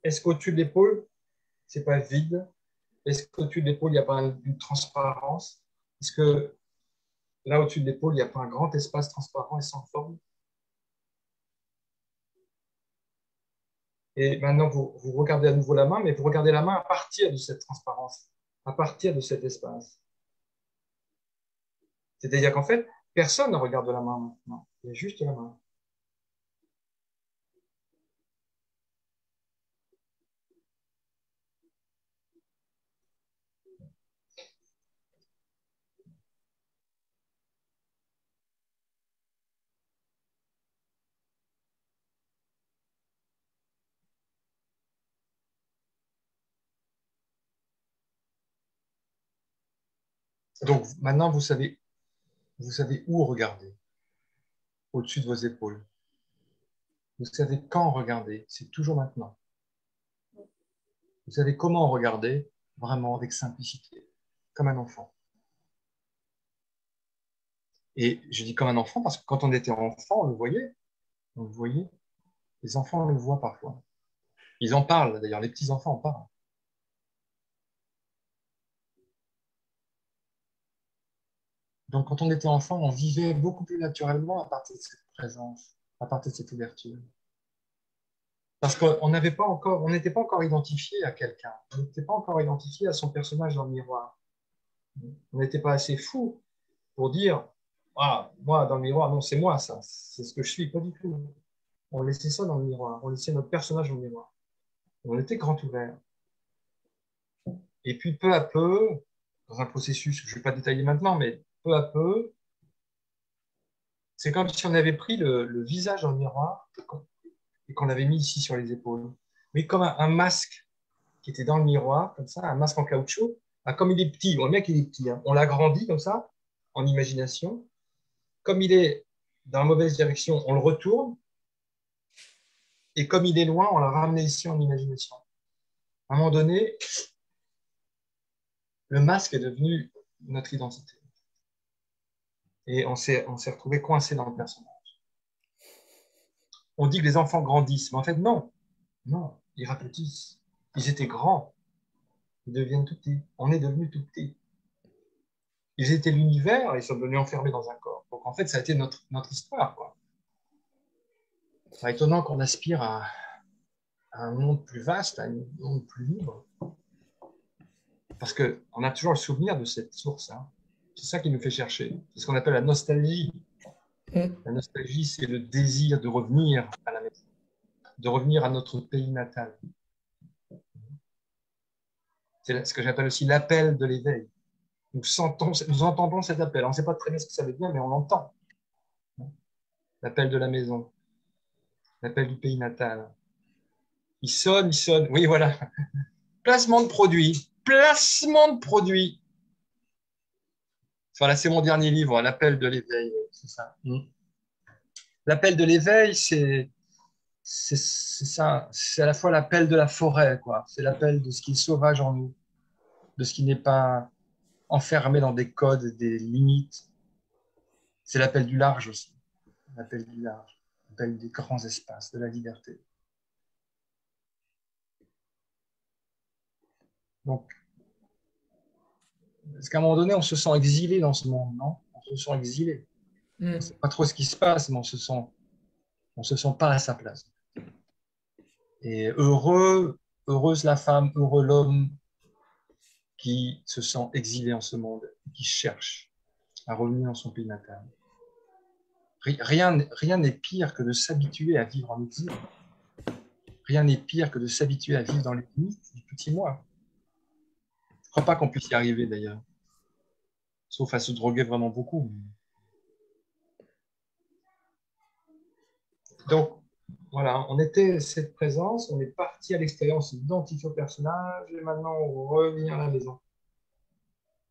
Est-ce qu'au-dessus de l'épaule, c'est pas vide? Est-ce qu'au-dessus de l'épaule, il n'y a pas une transparence? Est-ce que là, au-dessus de l'épaule, il n'y a pas un grand espace transparent et sans forme? Et maintenant, vous regardez à nouveau la main, mais vous regardez la main à partir de cette transparence, à partir de cet espace. C'est-à-dire qu'en fait, personne ne regarde la main maintenant. Il y a juste la main. Donc maintenant, vous savez où regarder, au-dessus de vos épaules. Vous savez quand regarder, c'est toujours maintenant. Vous savez comment regarder, vraiment avec simplicité, comme un enfant. Et je dis comme un enfant parce que quand on était enfant, on le voyait. On le voyait. Les enfants le voient parfois. Ils en parlent, d'ailleurs, les petits-enfants en parlent. Donc, quand on était enfant, on vivait beaucoup plus naturellement à partir de cette présence, à partir de cette ouverture. Parce qu'on n'était pas encore identifié à quelqu'un. On n'était pas encore identifié à son personnage dans le miroir. On n'était pas assez fou pour dire ah, moi, dans le miroir, non, c'est moi, ça. C'est ce que je suis, pas du tout. On laissait ça dans le miroir. On laissait notre personnage dans le miroir. On était grand ouvert. Et puis, peu à peu, dans un processus que je ne vais pas détailler maintenant, mais peu à peu, c'est comme si on avait pris le visage dans le miroir et qu'on l'avait mis ici sur les épaules. Mais comme un masque qui était dans le miroir, comme ça, un masque en caoutchouc, comme il est petit, on voit bien qu'il est petit, hein. On l'agrandit comme ça, en imagination. Comme il est dans la mauvaise direction, on le retourne. Et comme il est loin, on l'a ramené ici en imagination. À un moment donné, le masque est devenu notre identité. Et on s'est retrouvé coincé dans le personnage. On dit que les enfants grandissent, mais en fait, non. Non, ils rapetissent. Ils étaient grands. Ils deviennent tout petits. On est devenus tout petits. Ils étaient l'univers et ils sont devenus enfermés dans un corps. Donc, en fait, ça a été notre histoire, quoi. C'est étonnant qu'on aspire à un monde plus vaste, à un monde plus libre. Parce qu'on a toujours le souvenir de cette source. Hein. C'est ça qui nous fait chercher. C'est ce qu'on appelle la nostalgie. La nostalgie, c'est le désir de revenir à la maison, de revenir à notre pays natal. C'est ce que j'appelle aussi l'appel de l'éveil. Nous entendons cet appel. On ne sait pas très bien ce que ça veut dire, mais on l'entend. L'appel de la maison, l'appel du pays natal. Il sonne, il sonne. Oui, voilà. Placement de produit. Placement de produit. Voilà, c'est mon dernier livre, l'appel de l'éveil. C'est ça. L'appel de l'éveil, c'est ça. C'est à la fois l'appel de la forêt, quoi. C'est l'appel de ce qui est sauvage en nous, de ce qui n'est pas enfermé dans des codes, des limites. C'est l'appel du large aussi. L'appel du large, l'appel des grands espaces, de la liberté. Donc, parce qu'à un moment donné, on se sent exilé dans ce monde, non? On se sent exilé. On ne sait pas trop ce qui se passe, mais on se sent pas à sa place. Et heureuse la femme, heureux l'homme qui se sent exilé en ce monde, qui cherche à revenir dans son pays natal. Rien n'est pire que de s'habituer à vivre en exil. Rien n'est pire que de s'habituer à vivre dans les limites du petit moi. Je ne crois pas qu'on puisse y arriver d'ailleurs. Sauf à se droguer vraiment beaucoup. Donc, voilà, on était cette présence, on est parti à l'extérieur, on s'est identifié au personnage, et maintenant on revient à la maison.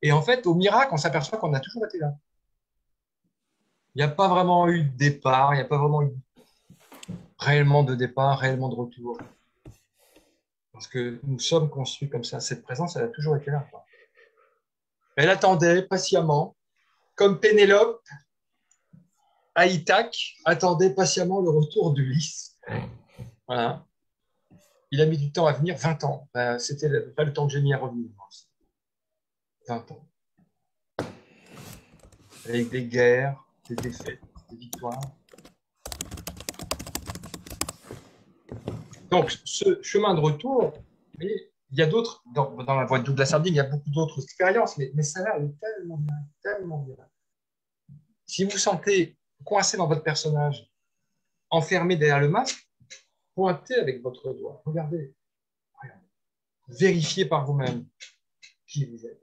Et en fait, au miracle, on s'aperçoit qu'on a toujours été là. Il n'y a pas vraiment eu de départ, il n'y a pas vraiment eu réellement de départ, réellement de retour. Parce que nous sommes construits comme ça. Cette présence, elle a toujours été là, quoi. Elle attendait patiemment, comme Pénélope à Ithaque attendait patiemment le retour d'Ulysse. Voilà. Il a mis du temps à venir, 20 ans. Ben, c'était pas le temps que j'ai mis à revenir. 20 ans. Avec des guerres, des défaites, des victoires. Donc, ce chemin de retour, il y a d'autres, dans la voie de Douglas Harding, il y a beaucoup d'autres expériences, mais celle-là, elle est tellement bien, tellement bien. Si vous vous sentez coincé dans votre personnage, enfermé derrière le masque, pointez avec votre doigt. Regardez. Regardez. Vérifiez par vous-même qui vous êtes.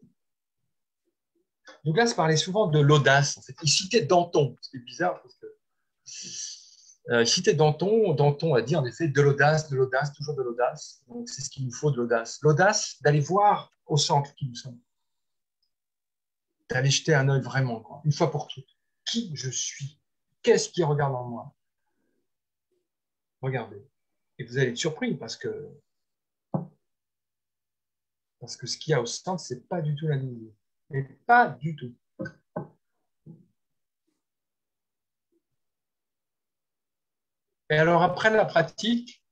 Douglas parlait souvent de l'audace. En fait. Il citait Danton. C'est bizarre parce que il citait Danton. Danton a dit en effet de l'audace, toujours de l'audace. Donc c'est ce qu'il nous faut, de l'audace. L'audace d'aller voir au centre qui nous sommes. D'aller jeter un œil vraiment, quoi, une fois pour toutes. Qui je suis? Qu'est-ce qui regarde en moi? Regardez. Et vous allez être surpris parce que ce qu'il y a au centre, c'est pas du tout la lumière. Mais pas du tout. Et alors, après la pratique,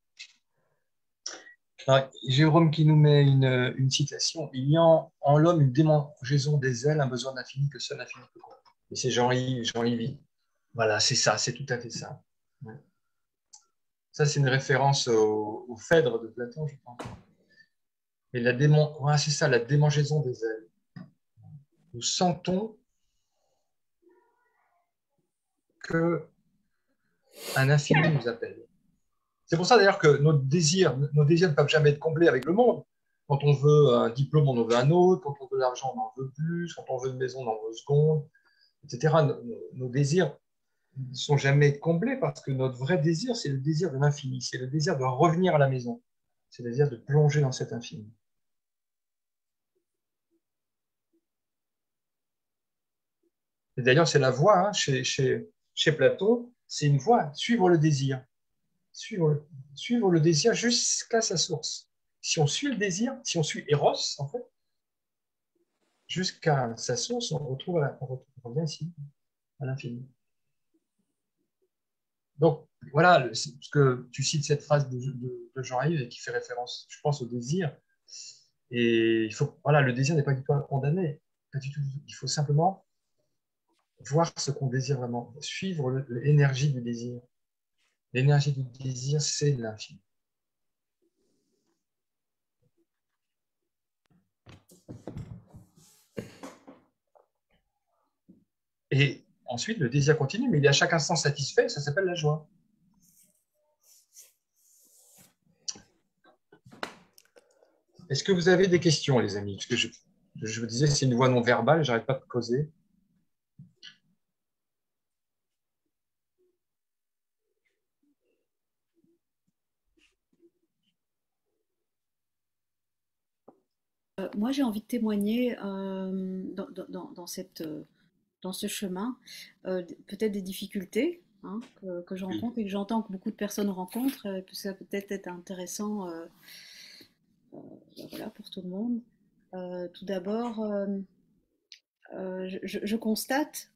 Jérôme qui nous met une citation. Il y a en l'homme une démangeaison des ailes, un besoin d'infini que seul l'infini peut comprendre. Et c'est Jean-Yves. Voilà, c'est ça, c'est tout à fait ça. Ouais. Ça, c'est une référence au Phèdre de Platon, je pense. Et ouais, c'est ça, la démangeaison des ailes. Nous sentons que un infini nous appelle. C'est pour ça d'ailleurs que nos désirs ne peuvent jamais être comblés avec le monde. Quand on veut un diplôme, on en veut un autre. Quand on veut de l'argent, on en veut plus. Quand on veut une maison, on en veut une seconde, etc. Nos désirs ne sont jamais comblés parce que notre vrai désir, c'est le désir de l'infini. C'est le désir de revenir à la maison. C'est le désir de plonger dans cet infini. Et d'ailleurs, c'est la voie, hein, chez Platon, c'est une voie, suivre le désir. Suivre le désir jusqu'à sa source. Si on suit le désir, si on suit Eros, en fait, jusqu'à sa source, on revient ici, à l'infini. Donc, voilà, parce que tu cites cette phrase de Jean-Yves qui fait référence, je pense, au désir. Et voilà, le désir n'est pas du tout à condamner. Pas du tout. Il faut simplement voir ce qu'on désire vraiment, suivre l'énergie du désir. L'énergie du désir, c'est l'infini. Et ensuite, le désir continue, mais il est à chaque instant satisfait, ça s'appelle la joie. Est-ce que vous avez des questions, les amis? Parce que je vous disais, c'est une voix non verbale, je n'arrête pas de causer. Moi, j'ai envie de témoigner dans ce chemin, peut-être des difficultés hein, que je rencontre et que j'entends que beaucoup de personnes rencontrent, ça peut peut-être être intéressant voilà, pour tout le monde. Tout d'abord, je constate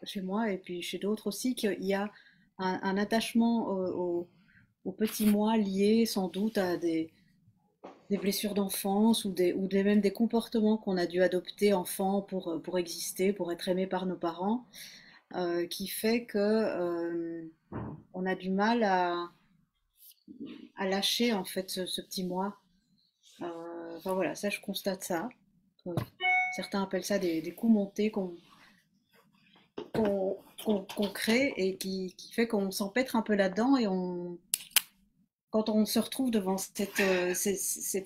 chez moi et puis chez d'autres aussi qu'il y a un attachement au petit moi lié sans doute à des blessures d'enfance même des comportements qu'on a dû adopter enfant pour exister, pour être aimé par nos parents, qui fait que on a du mal à lâcher en fait ce petit moi. Enfin voilà, ça je constate ça. Certains appellent ça des coups montés qu'on crée et qui fait qu'on s'empêtre un peu là-dedans et quand on se retrouve devant cet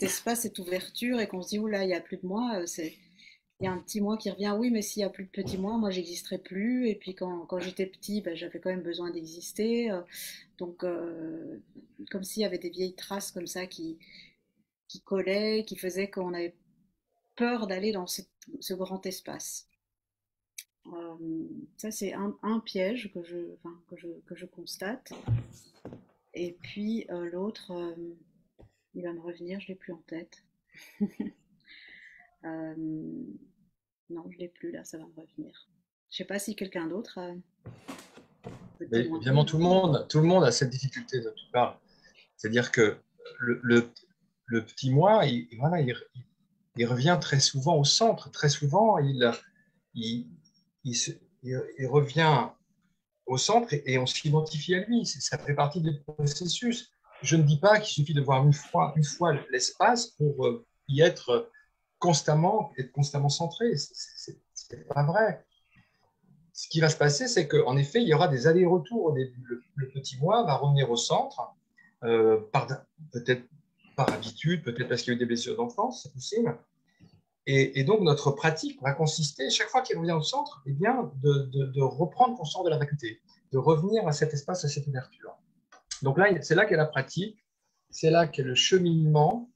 espace, cette ouverture et qu'on se dit oh là il n'y a plus de moi, il y a un petit moi qui revient, oui mais s'il n'y a plus de petit moi j'existerai plus et puis quand j'étais petit ben, j'avais quand même besoin d'exister donc comme s'il y avait des vieilles traces comme ça qui collaient, qui faisaient qu'on avait peur d'aller dans ce grand espace. Ça, c'est un piège que je constate. Et puis l'autre, il va me revenir, je ne l'ai plus en tête. Euh, non, je ne l'ai plus là, ça va me revenir. Je ne sais pas si quelqu'un d'autre peut Mais témoigner. évidemment, tout le monde a cette difficulté dont tu parles. C'est-à-dire que le petit moi, voilà, il revient très souvent au centre. Très souvent, il, il revient au centre et on s'identifie à lui. Ça fait partie du processus. Je ne dis pas qu'il suffit de voir une fois l'espace pour y être constamment centré. C'est pas vrai. Ce qui va se passer, c'est qu'en effet, il y aura des allers-retours au début. Le petit moi va revenir au centre, peut-être par habitude, peut-être parce qu'il y a eu des blessures d'enfance, c'est possible. Et donc, notre pratique va consister, chaque fois qu'il revient au centre, eh bien, de reprendre conscience de la vacuité, de revenir à cet espace, à cette ouverture. Donc là, c'est là qu'est la pratique, c'est là qu'est le cheminement,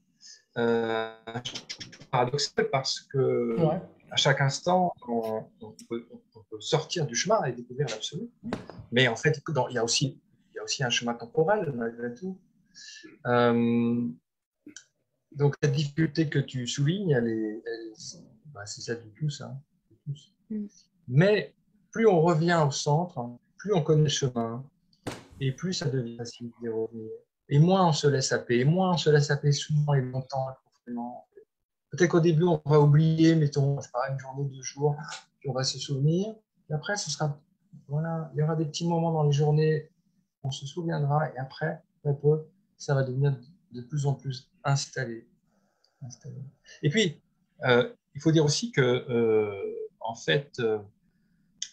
paradoxal parce que à chaque instant, on peut sortir du chemin et découvrir l'absolu. Mais en fait, il y a aussi un chemin temporel, malgré tout. Donc, cette difficulté que tu soulignes, c'est celle de tous. Hein, de tous. Mais plus on revient au centre, plus on connaît le chemin, et plus ça devient facile d'y revenir. Et moins on se laisse happer, et moins on se laisse happer souvent et longtemps et profondément. Peut-être qu'au début, on va oublier, mettons, une journée, 2 jours, puis on va se souvenir. Et après, voilà, il y aura des petits moments dans les journées où on se souviendra, et après, peu à peu, ça va devenir de plus en plus installé. Et puis, il faut dire aussi que, en fait,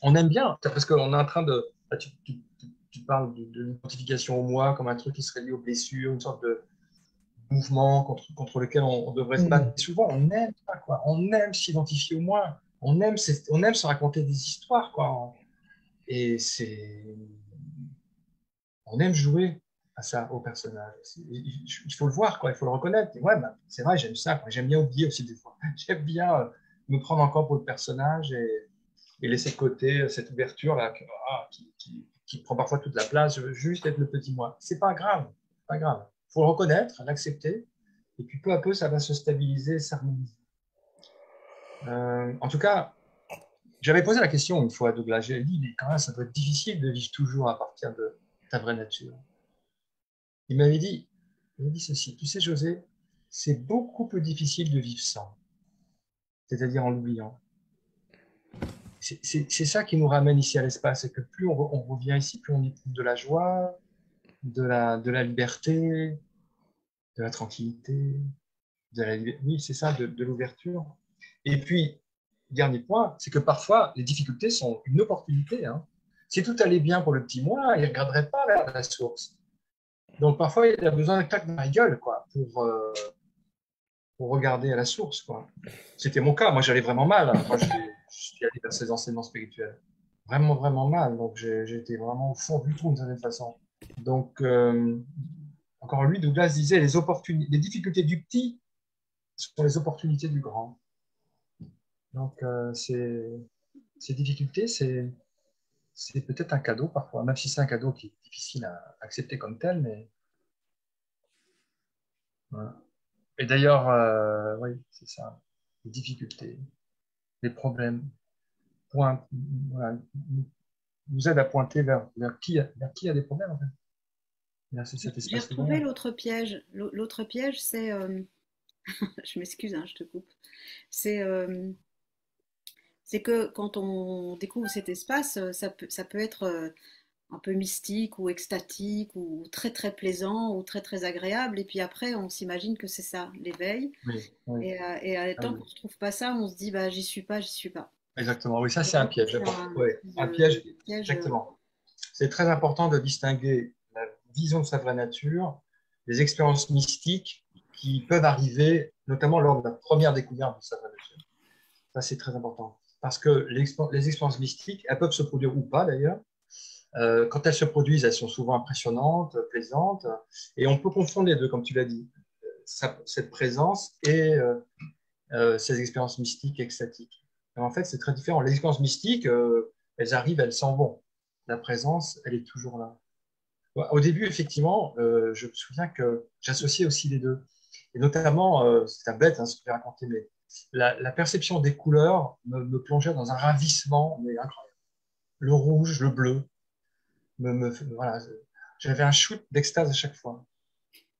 on aime bien, parce qu'on est en train de. Tu parles de l'identification au moi comme un truc qui serait lié aux blessures, une sorte de mouvement contre lequel on devrait se battre. Et souvent, on aime ça, quoi. On aime s'identifier au moi. On aime se raconter des histoires, quoi. Et on aime jouer à ça, au personnage. Il faut le voir, quoi. Il faut le reconnaître. Et ouais, bah, c'est vrai, j'aime ça, quoi. J'aime bien oublier aussi des fois. J'aime bien me prendre encore pour le personnage et laisser de côté cette ouverture-là qui prend parfois toute la place. Je veux juste être le petit moi. C'est pas grave. Pas grave. Il faut le reconnaître, l'accepter. Et puis peu à peu, ça va se stabiliser, s'harmoniser. En tout cas, j'avais posé la question une fois à Douglas. J'ai dit, mais quand même, ça doit être difficile de vivre toujours à partir de ta vraie nature. Il m'avait dit ceci. Tu sais, José, c'est beaucoup plus difficile de vivre sans, c'est-à-dire en l'oubliant. C'est ça qui nous ramène ici à l'espace, c'est que plus on revient ici, plus on éprouve de la joie, de la liberté, de la tranquillité, oui, c'est ça, de l'ouverture. Et puis, dernier point, c'est que parfois, les difficultés sont une opportunité. Hein. Si tout allait bien pour le petit moi, il ne regarderait pas vers la source. Donc, parfois, il a besoin d'un claque dans la gueule quoi, pour regarder à la source. Quoi. C'était mon cas. Moi, j'allais vraiment mal hein, quand je suis allé vers ces enseignements spirituels. Vraiment, vraiment mal. Donc, j'étais vraiment au fond du trou d'une certaine façon. Donc, encore lui, Douglas disait, les difficultés du petit sont les opportunités du grand. Donc, ces difficultés, c'est peut-être un cadeau parfois, même si c'est un cadeau qui est difficile à accepter comme tel. Mais voilà. Et d'ailleurs, oui, c'est ça, les difficultés, les problèmes, voilà, nous aident à pointer vers qui a des problèmes en fait. C'est cet J'ai espace-là. retrouvé l'autre piège. L'autre piège, c'est, je m'excuse, hein, je te coupe. C'est que quand on découvre cet espace, ça peut être un peu mystique ou extatique ou très très plaisant ou très très agréable. Et puis après, on s'imagine que c'est ça, l'éveil. Oui, oui. Et à tant qu'on ne retrouve pas ça, on se dit, bah, j'y suis pas, j'y suis pas. Exactement, oui, ça c'est un piège. Un piège. piège, exactement. C'est très important de distinguer la vision de sa vraie nature, les expériences mystiques qui peuvent arriver, notamment lors de la première découverte de sa vraie nature. Ça, c'est très important. Parce que les expériences mystiques, elles peuvent se produire ou pas d'ailleurs. Quand elles se produisent, elles sont souvent impressionnantes, plaisantes, et on peut confondre les deux, comme tu l'as dit, cette présence et ces expériences mystiques extatiques. En fait, c'est très différent. Les expériences mystiques, elles arrivent, elles s'en vont. La présence, elle est toujours là. Au début, effectivement, je me souviens que j'associais aussi les deux. Et notamment, c'est un bête, hein, ce que je vais raconter, mais la perception des couleurs me plongeait dans un ravissement mais incroyable. Le rouge, le bleu, voilà, j'avais un shoot d'extase à chaque fois.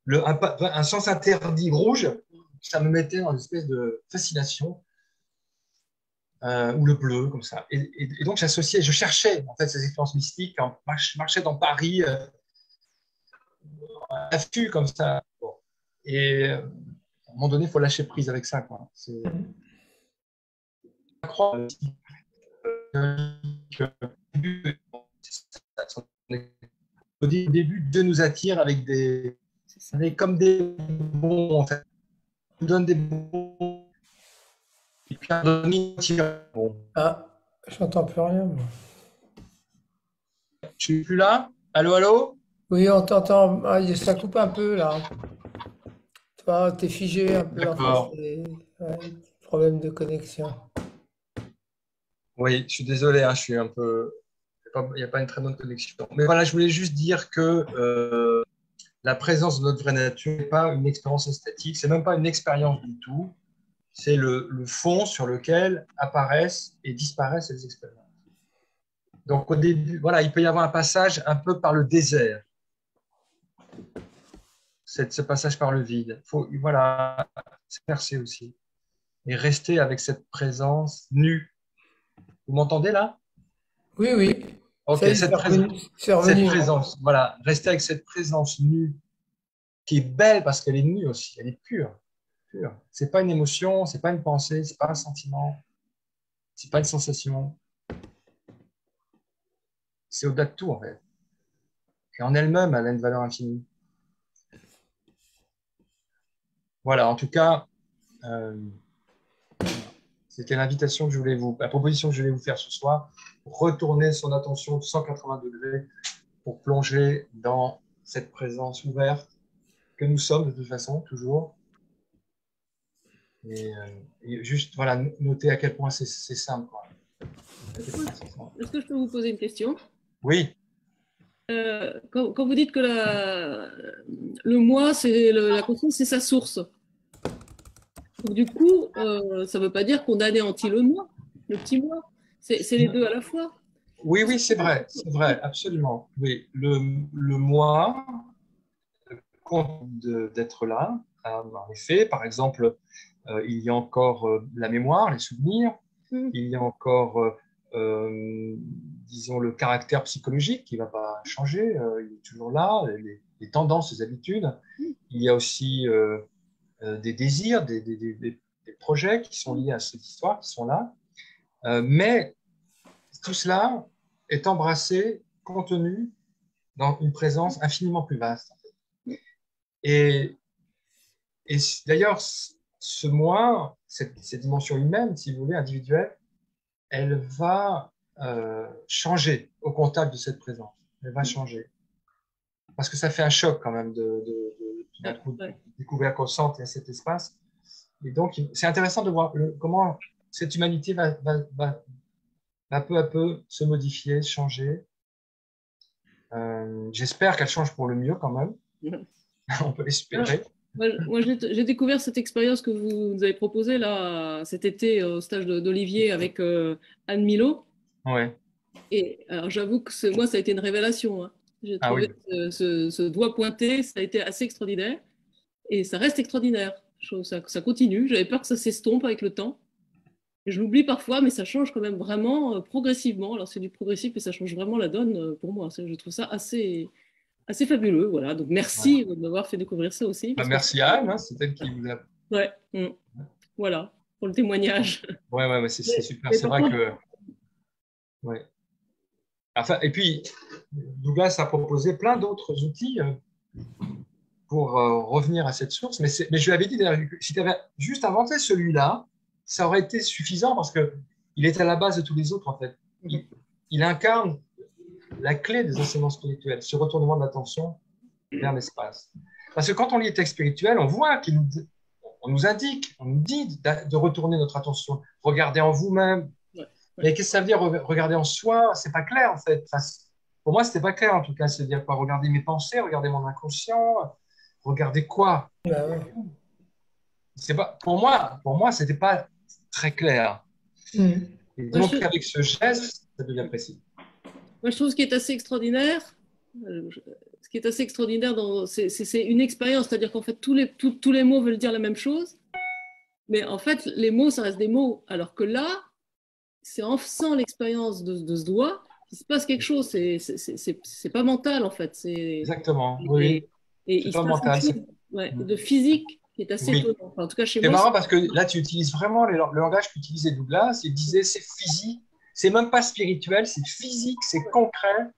Un sens interdit rouge, ça me mettait dans une espèce de fascination, ou le bleu, comme ça. Et donc, j'associais, je cherchais en fait ces expériences mystiques, je marchais dans Paris, à l'affût comme ça. Bon. Et à un moment donné, il faut lâcher prise avec ça, quoi. C'est incroyable. Au début, Dieu nous attire avec comme des bons, en fait. Il nous donne des bons. Et puis, un demi bon. Ah, je n'entends plus rien, moi. Je suis plus là. Allô, allô? Oui, on t'entend. Ah, ça coupe un peu, là. Toi, t'es figé un peu. Enfin, D'accord. ouais, problème de connexion. Oui, je suis désolé, hein, je suis un peu. Il n'y a pas une très bonne connexion. Mais voilà, je voulais juste dire que la présence de notre vraie nature n'est pas une expérience esthétique, c'est même pas une expérience du tout. C'est le fond sur lequel apparaissent et disparaissent ces expériences. Donc au début, voilà, il peut y avoir un passage un peu par le désert, ce passage par le vide. Il faut, voilà, se percer aussi et rester avec cette présence nue. Vous m'entendez là? Oui, oui. Ok, Ça y est, c'est revenu. présence, voilà, rester avec cette présence nue qui est belle parce qu'elle est nue aussi, elle est pure. Pure. C'est pas une émotion, c'est pas une pensée, c'est pas un sentiment, c'est pas une sensation. C'est au-delà de tout en fait. Et en elle-même, elle a une valeur infinie. Voilà, en tout cas, euh, c'était l'invitation que je voulais la proposition que je voulais vous faire ce soir. Retourner son attention de 180 degrés pour plonger dans cette présence ouverte que nous sommes de toute façon, toujours. Et juste, voilà, noter à quel point c'est simple, quoi. Est-ce que je peux vous poser une question? Oui. Quand vous dites que le moi, c'est la conscience, c'est sa source. Donc, du coup, ça ne veut pas dire qu'on anéantit le moi, le petit moi. C'est les deux à la fois. Oui, oui, c'est vrai, absolument. Oui, le moi compte d'être là, en effet. Par exemple, il y a encore la mémoire, les souvenirs, il y a encore, disons, le caractère psychologique qui ne va pas changer, il est toujours là, les tendances, les habitudes. Il y a aussi des désirs, des projets qui sont liés à cette histoire, qui sont là. Mais tout cela est embrassé, contenu dans une présence infiniment plus vaste. Et d'ailleurs, ce moi, cette dimension humaine, si vous voulez, individuelle, elle va changer au contact de cette présence. Elle va changer. Parce que ça fait un choc quand même de découvrir qu'on sent cet espace. Et donc, c'est intéressant de voir comment cette humanité va peu à peu se modifier, changer. J'espère qu'elle change pour le mieux quand même. On peut l'espérer. Moi, j'ai découvert cette expérience que vous nous avez proposée là, cet été au stage d'Olivier avec Anne Milo. Ouais. Et alors, j'avoue que moi, ça a été une révélation. Hein. J'ai trouvé ce doigt pointé, ça a été assez extraordinaire. Et ça reste extraordinaire. Je trouve ça continue. J'avais peur que ça s'estompe avec le temps. Je l'oublie parfois, mais ça change quand même vraiment progressivement. Alors, c'est du progressif, mais ça change vraiment la donne pour moi. Je trouve ça assez fabuleux. Voilà. Donc, merci de m'avoir fait découvrir ça aussi. Merci à Anne, hein, c'est elle qui vous a. Ouais. Voilà, pour le témoignage. Ouais, c'est super. C'est vrai que. Ouais. Enfin, et puis, Douglas a proposé plein d'autres outils pour revenir à cette source. Mais je lui avais dit, si tu avais juste inventé celui-là, ça aurait été suffisant parce qu'il est à la base de tous les autres, en fait. Il incarne la clé des enseignements spirituels, ce retournement d'attention vers l'espace. Parce que quand on lit les textes spirituels, on voit on nous indique, on nous dit de retourner notre attention, regarder en vous-même. Ouais. Mais qu'est-ce que ça veut dire regarder en soi? C'est pas clair en fait. Enfin, pour moi, c'était pas clair en tout cas. C'est-à-dire pas regarder mes pensées, regarder mon inconscient, regarder quoi? Bah ouais. C'est pas, pour moi, c'était pas très clair. Mm. Et donc, avec ce geste, ça devient précis. Moi, je trouve ce qui est assez extraordinaire, c'est une expérience, c'est-à-dire qu'en fait, tous les mots veulent dire la même chose, mais en fait, les mots, ça reste des mots, alors que là, c'est en faisant l'expérience de ce doigt qu'il se passe quelque chose, c'est pas mental, en fait. Exactement, oui. Et il se passe quelque chose de physique qui est assez étonnant. Enfin, en tout cas, chez moi. C'est marrant parce que là, tu utilises vraiment le langage qu'utilisait Douglas. Il disait c'est physique, c'est même pas spirituel, c'est physique, c'est concret.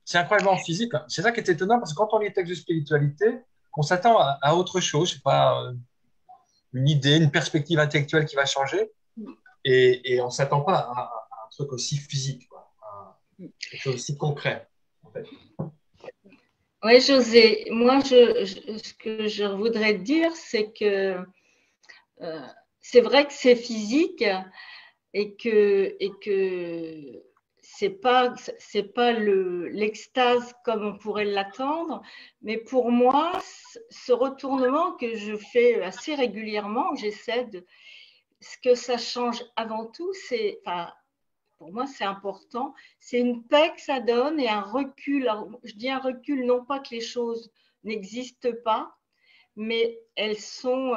C'est incroyablement physique. C'est ça qui est étonnant parce que quand on lit les textes de spiritualité, on s'attend à autre chose, je sais pas, une idée, une perspective intellectuelle qui va changer, et on ne s'attend pas à un truc aussi physique, quoi, à quelque chose aussi concret, en fait. Oui, José, moi, ce que je voudrais dire, c'est que c'est vrai que c'est physique et que c'est pas l'extase comme on pourrait l'attendre, mais pour moi, ce retournement que je fais assez régulièrement, ce que ça change avant tout, pour moi, c'est important. C'est une paix que ça donne et un recul. Alors, je dis un recul, non pas que les choses n'existent pas, mais elles sont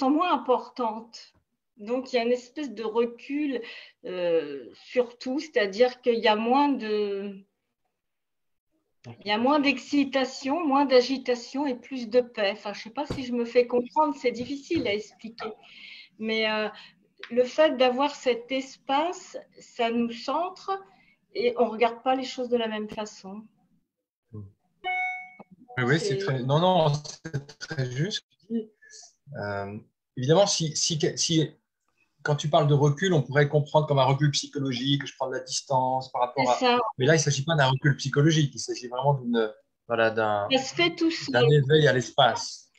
moins importantes. Donc, il y a une espèce de recul sur tout, c'est-à-dire qu'il y a moins d'excitation, moins d'agitation et plus de paix. Enfin, je ne sais pas si je me fais comprendre, c'est difficile à expliquer. Mais le fait d'avoir cet espace, ça nous centre et on ne regarde pas les choses de la même façon. Oui, c'est très... Non, c'est très juste. Évidemment, quand tu parles de recul, on pourrait comprendre comme un recul psychologique, je prends de la distance par rapport à… Mais là, il ne s'agit pas d'un recul psychologique, il s'agit vraiment d'un éveil à l'espace.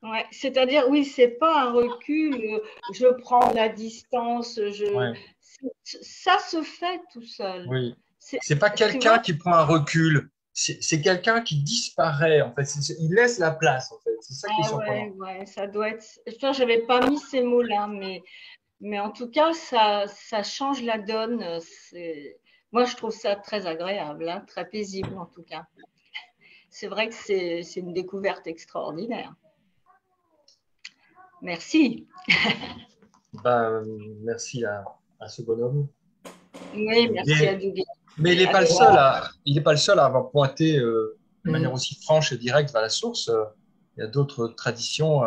Ouais, c'est-à-dire, oui, c'est pas un recul, je prends la distance, ça se fait tout seul. Oui. C'est pas quelqu'un qui prend un recul, c'est quelqu'un qui disparaît, en fait. Il laisse la place, en fait. C'est ça qui est surprenant. Ouais, ça doit être… Enfin, je n'avais pas mis ces mots-là, mais en tout cas, ça change la donne. Moi, je trouve ça très agréable, hein, très paisible, en tout cas. C'est vrai que c'est une découverte extraordinaire. Merci. Merci à ce bonhomme. Oui, merci à Douglas. Mais il n'est pas le seul à avoir pointé de manière aussi franche et directe vers la source. Il y a d'autres traditions,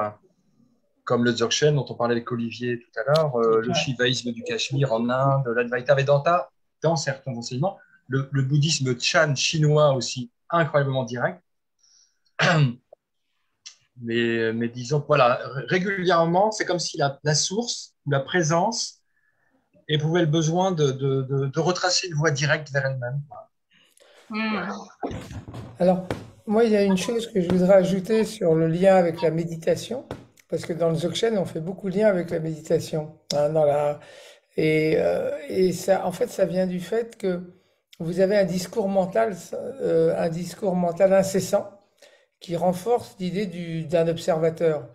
comme le Dzogchen dont on parlait avec Olivier tout à l'heure, le shivaïsme du Cachemire en Inde, l'Advaita Vedanta dans certains enseignements, le bouddhisme Chan chinois aussi, incroyablement direct. Mais disons que voilà, régulièrement, c'est comme si la source, la présence, éprouvait le besoin de retracer une voie directe vers elle-même. Alors, moi, il y a une chose que je voudrais ajouter sur le lien avec la méditation, parce que dans le Dzogchen, on fait beaucoup de lien avec la méditation. Hein, et ça, en fait, ça vient du fait que vous avez un discours mental incessant, qui renforce l'idée d'un observateur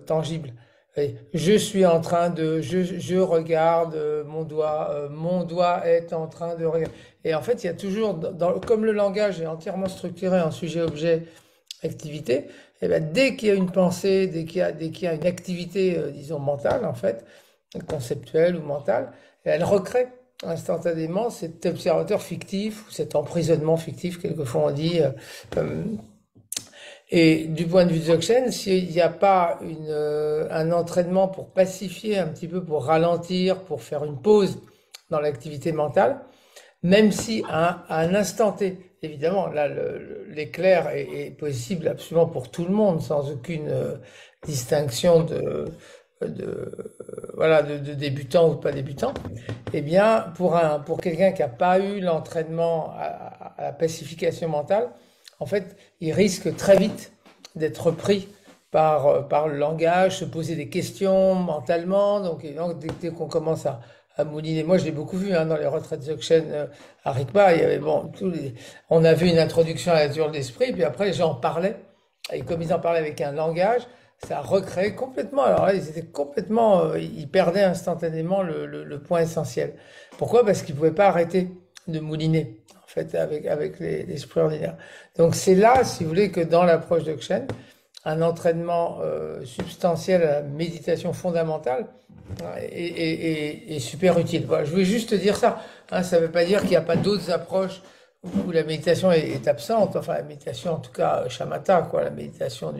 tangible. Et je suis en train je regarde mon doigt est en train de regarder. Et en fait, il y a toujours, comme le langage est entièrement structuré en sujet, objet, activité, et bien, dès qu'il y a une pensée, dès qu'il y a une activité, disons, mentale, en fait, conceptuelle ou mentale, elle recrée instantanément cet observateur fictif, ou cet emprisonnement fictif, quelquefois on dit. Et du point de vue de Dzogchen, s'il n'y a pas un entraînement pour pacifier un petit peu, pour ralentir, pour faire une pause dans l'activité mentale, même si à un instant T, évidemment, là, l'éclair est possible absolument pour tout le monde, sans aucune distinction de débutant ou de pas débutant, eh bien, pour quelqu'un qui n'a pas eu l'entraînement à la pacification mentale, en fait, il risque très vite d'être pris par le langage, se poser des questions mentalement. Donc, et donc dès qu'on commence à mouliner, moi je l'ai beaucoup vu dans les retraites Dzogchen à Rigpa, il y avait on a vu une introduction à la nature de l'esprit, puis après les gens en parlaient, et comme ils en parlaient avec un langage, ça recréait complètement. Alors là, ils étaient complètement, ils perdaient instantanément le point essentiel. Pourquoi? Parce qu'ils ne pouvaient pas arrêter de mouliner, en fait, avec l'esprit ordinaire. Donc c'est là, si vous voulez, que dans l'approche de Dzogchen, un entraînement substantiel à la méditation fondamentale est super utile. Voilà, je voulais juste te dire ça. Ça ne veut pas dire qu'il n'y a pas d'autres approches où la méditation est absente. Enfin, la méditation, en tout cas, shamatha, quoi, la méditation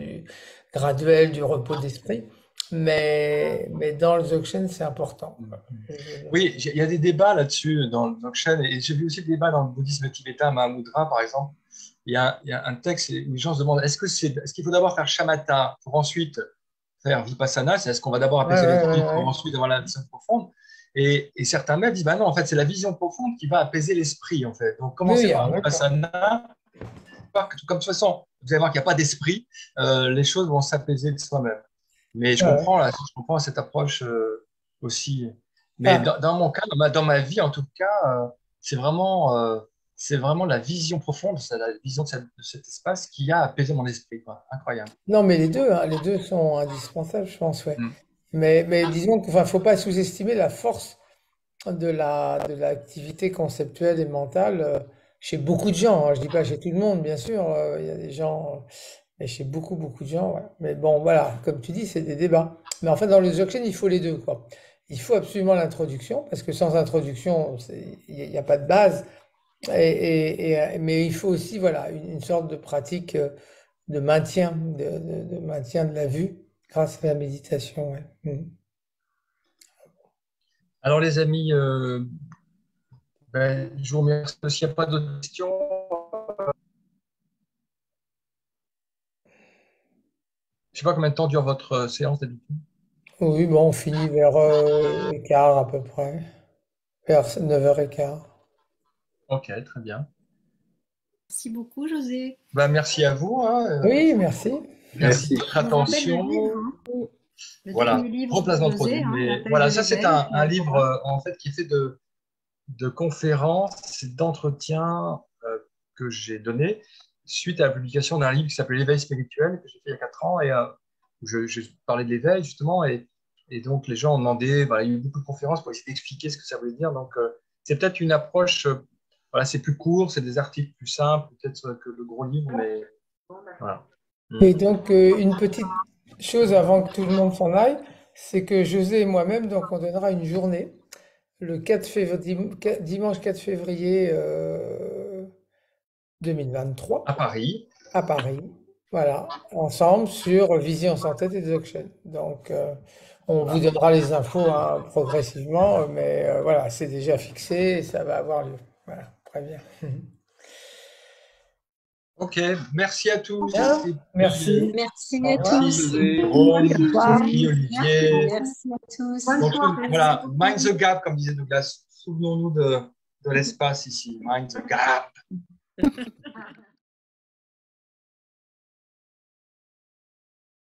graduelle, du repos d'esprit. Mais dans le Dzogchen, c'est important. Oui, il y a des débats là-dessus dans le Dzogchen, et j'ai vu aussi des débats dans le bouddhisme tibétain, Mahamudra, par exemple. Il y a un texte où les gens se demandent est-ce qu'il faut d'abord faire shamatha pour ensuite faire vipassana? C'est est-ce qu'on va d'abord apaiser l'esprit pour ensuite avoir la vision profonde? Et certains maîtres disent bah non, en fait, c'est la vision profonde qui va apaiser l'esprit, en fait. Donc, commencez par vipassana. Comme de toute façon, vous allez voir qu'il n'y a pas d'esprit, les choses vont s'apaiser de soi-même. Mais je comprends cette approche aussi. Mais dans mon cas, dans ma vie, en tout cas, c'est vraiment la vision profonde, c'est la vision de cet espace qui a apaisé mon esprit, quoi. Incroyable. Non, mais les deux sont indispensables, je pense, ouais. Mais disons qu'il ne faut pas sous-estimer la force de l'activité conceptuelle et mentale chez beaucoup de gens. Je ne dis pas chez tout le monde, bien sûr, il y a des gens, mais chez beaucoup de gens. Ouais. Mais bon, voilà, comme tu dis, c'est des débats. Mais en fait, dans le Dzogchen, il faut les deux, quoi. Il faut absolument l'introduction, parce que sans introduction, il n'y a pas de base. Mais il faut aussi, voilà, une sorte de pratique de maintien, de maintien de la vue grâce à la méditation. Ouais. Alors, les amis, je vous remercie. S'il n'y a pas d'autres questions, je ne sais pas combien de temps dure votre séance d'habitude. Oui, bon, on finit vers 15 à peu près, vers 9h15. Ok, très bien. Merci beaucoup, José. Merci à vous. Oui, merci. Merci de votre attention. Voilà, remplacement de produit. Voilà, ça c'est un livre en fait qui est fait de conférences et d'entretiens que j'ai donné suite à la publication d'un livre qui s'appelle L'éveil spirituel que j'ai fait il y a 4 ans et où je parlais de l'éveil justement et donc les gens ont demandé, voilà, il y a eu beaucoup de conférences pour essayer d'expliquer ce que ça voulait dire. Donc c'est peut-être une approche, voilà, c'est plus court, c'est des articles plus simples peut-être que le gros livre, mais voilà. Et donc une petite chose avant que tout le monde s'en aille, c'est que José et moi-même, donc on donnera une journée le 4 février, dimanche 4 février 2023 à Paris. À Paris, voilà, ensemble sur Vision sans tête et Dzogchen. Donc on vous donnera les infos progressivement, mais voilà, c'est déjà fixé et ça va avoir lieu. Voilà, très bien. Ok, merci à tous. Merci. Merci à tous. Sophie, Olivier. Merci à tous. Donc, voilà, mind the gap, comme disait Douglas. Souvenons-nous de l'espace ici. Mind the gap.